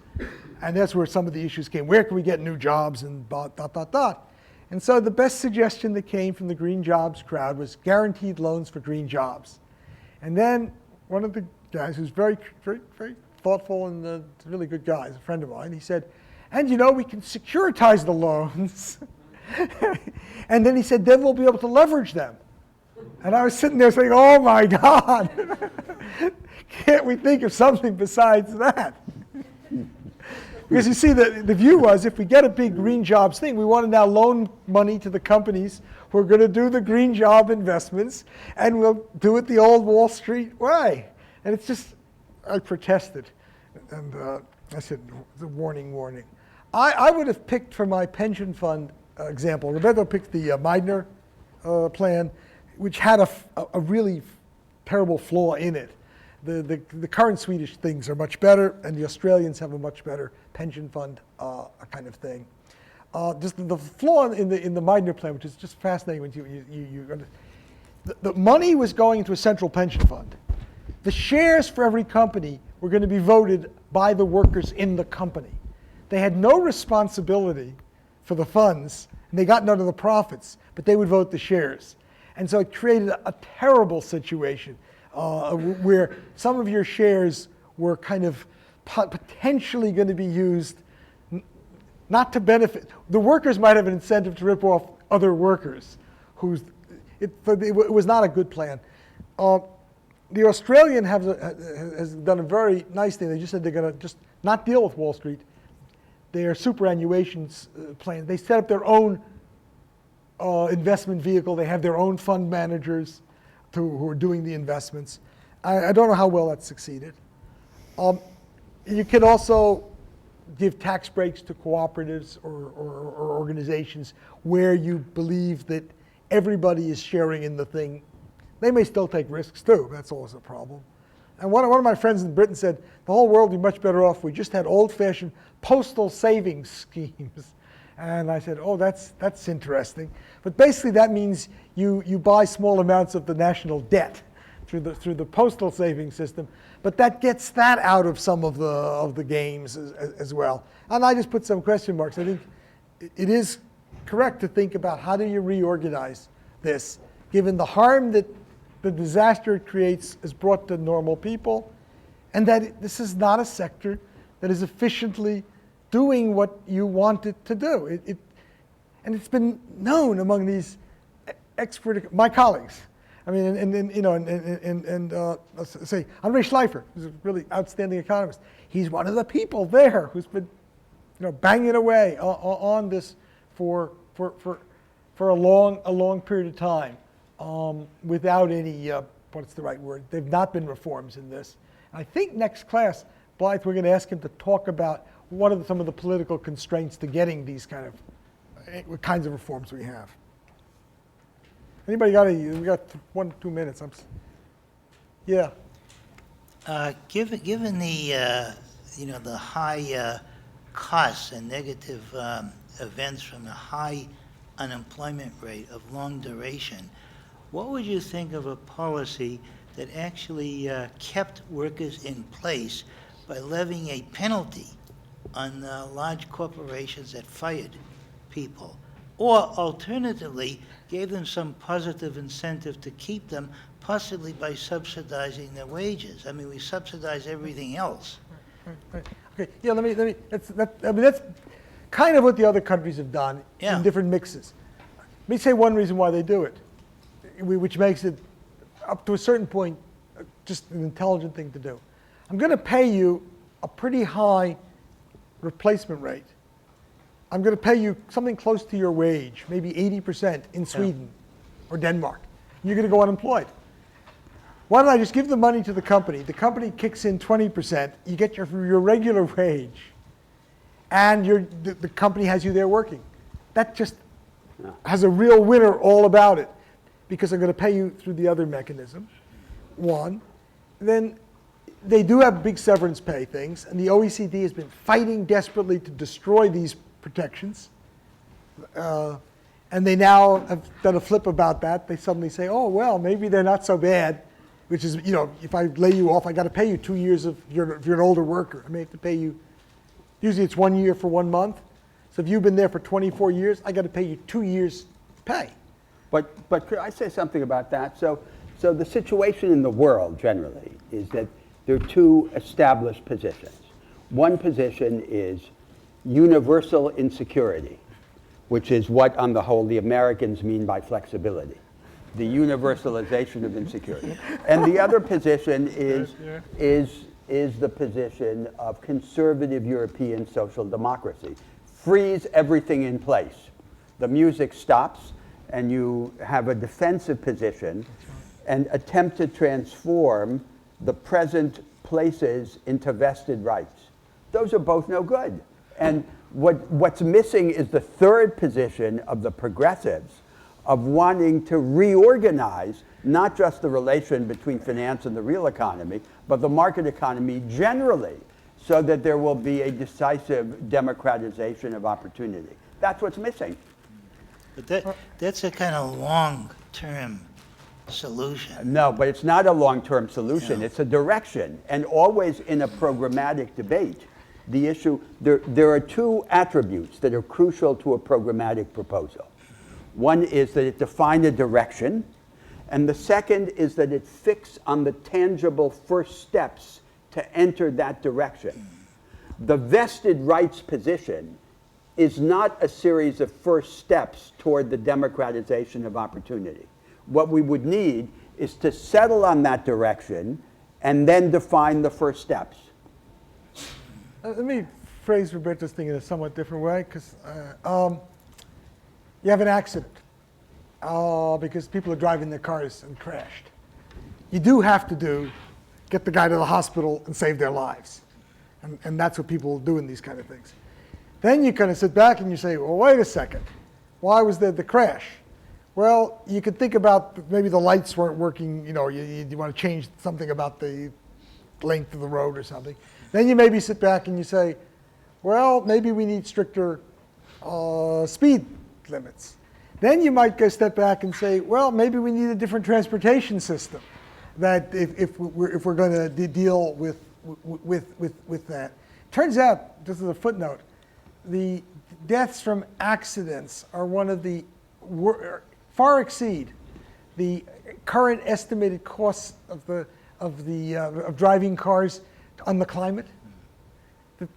and that's where some of the issues came. Where can we get new jobs and dot, dot, dot, dot. And so the best suggestion that came from the green jobs crowd was guaranteed loans for green jobs. And then one of the guys who's very, very, very thoughtful and a really good guy, he's a friend of mine, he said, and we can securitize the loans. And then he said, then we'll be able to leverage them. And I was sitting there saying, oh my God, can't we think of something besides that? Because you see, the view was, if we get a big green jobs thing, we want to now loan money to the companies who are going to do the green job investments, and we'll do it the old Wall Street way. And it's just, I protested. And I said, warning, warning. I would have picked for my pension fund example, Roberto picked the Meidner plan. which had a really terrible flaw in it. The current Swedish things are much better, and the Australians have a much better pension fund kind of thing. Just the flaw in the Meidner plan, which is just fascinating when the money was going into a central pension fund. The shares for every company were going to be voted by the workers in the company. They had no responsibility for the funds, and they got none of the profits, but they would vote the shares. And so it created a terrible situation where some of your shares were kind of potentially going to be used not to benefit. The workers might have an incentive to rip off other workers. It was not a good plan. The Australian has done a very nice thing. They just said they're going to just not deal with Wall Street. Their superannuation plan, they set up their own investment vehicle. They have their own fund managers who are doing the investments. I don't know how well that succeeded. You can also give tax breaks to cooperatives or organizations where you believe that everybody is sharing in the thing. They may still take risks too. That's always a problem. And one of my friends in Britain said, the whole world would be much better off if we just had old-fashioned postal savings schemes. And I said, oh, that's interesting. But basically that means you buy small amounts of the national debt through the postal savings system. But that gets that out of some of the games as well. And I just put some question marks. I think it is correct to think about how do you reorganize this, given the harm that the disaster it creates is brought to normal people, and that this is not a sector that is efficiently doing what you want it to do. And it's been known among these my colleagues. I mean, let's say Andre Schleifer, who's a really outstanding economist. He's one of the people there who's been, banging away on this for a long period of time. Without any, what's the right word? They've not been reforms in this. And I think next class, Blythe, we're going to ask him to talk about what are some of the political constraints to getting these kinds of reforms we have. Anybody got we got 2 minutes. Yeah. Given the the high costs and negative events from the high unemployment rate of long duration, what would you think of a policy that actually kept workers in place by levying a penalty on large corporations that fired people? Or alternatively, gave them some positive incentive to keep them, possibly by subsidizing their wages. I mean, we subsidize everything else. Right. Okay. Yeah. That's kind of what the other countries have done in different mixes. Let me say one reason why they do it, which makes it, up to a certain point, just an intelligent thing to do. I'm going to pay you a pretty high replacement rate. I'm going to pay you something close to your wage, maybe 80% in Sweden or Denmark. You're going to go unemployed. Why don't I just give the money to the company? The company kicks in 20%. You get your regular wage, and the company has you there working. That just has a real winner all about it, because I'm going to pay you through the other mechanism. One. Then they do have big severance pay things, and the OECD has been fighting desperately to destroy these protections. And they now have done a flip about that. They suddenly say, oh, well, maybe they're not so bad, which is, if I lay you off, I got to pay you 2 years if you're an older worker. I may have to pay you, usually it's 1 year for 1 month. So if you've been there for 24 years, I got to pay you 2 years pay. But could I say something about that? So the situation in the world generally is that there are two established positions. One position is universal insecurity, which is what, on the whole, the Americans mean by flexibility, the universalization of insecurity. And the other position is the position of conservative European social democracy. Freeze everything in place. The music stops, and you have a defensive position and attempt to transform the present places into vested rights. Those are both no good. And what's missing is the third position of the progressives, of wanting to reorganize not just the relation between finance and the real economy, but the market economy generally, so that there will be a decisive democratization of opportunity. That's what's missing. But that's a kind of long-term solution. No, but it's not a long-term solution. Yeah. It's a direction. And always in a programmatic debate, the issue, there are two attributes that are crucial to a programmatic proposal. One is that it defines a direction, and the second is that it fixes on the tangible first steps to enter that direction. The vested rights position is not a series of first steps toward the democratization of opportunity. What we would need is to settle on that direction and then define the first steps. Let me phrase Roberto's thing in a somewhat different way, because you have an accident because people are driving their cars and crashed. You do have to get the guy to the hospital and save their lives. And that's what people do in these kind of things. Then you kind of sit back and you say, well, wait a second. Why was there the crash? Well, you could think about maybe the lights weren't working, you want to change something about the length of the road or something. Then you maybe sit back and you say, well, maybe we need stricter speed limits. Then you might go step back and say, well, maybe we need a different transportation system. That if we're going to deal with that. Turns out, just as a footnote, the deaths from accidents are one of the far exceed the current estimated costs of driving cars on the climate.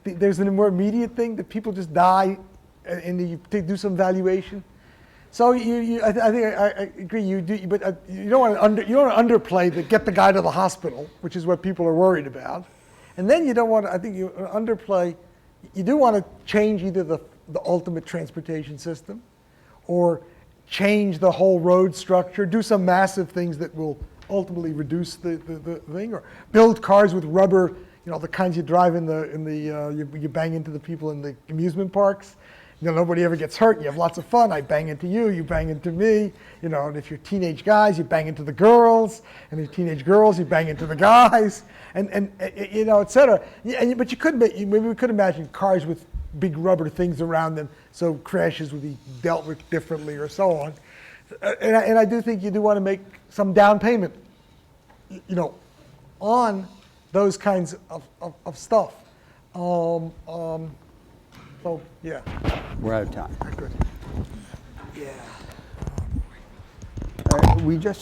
There's a more immediate thing that people just die, and you do some valuation. So I think I agree. But you don't want to underplay the get the guy to the hospital, which is what people are worried about. And then you don't want to. I think you underplay. You do want to change either the ultimate transportation system, or change the whole road structure. Do some massive things that will ultimately reduce the thing, or build cars with rubber. The kinds you drive you bang into the people in the amusement parks. Nobody ever gets hurt. You have lots of fun. I bang into you. You bang into me. And if you're teenage guys, you bang into the girls. And if you're teenage girls, you bang into the guys. And et cetera. But maybe we could imagine cars with big rubber things around them, so crashes would be dealt with differently, or so on. And I do think you do want to make some down payment, on those kinds of stuff. So yeah. We're out of time. Good. Yeah. We just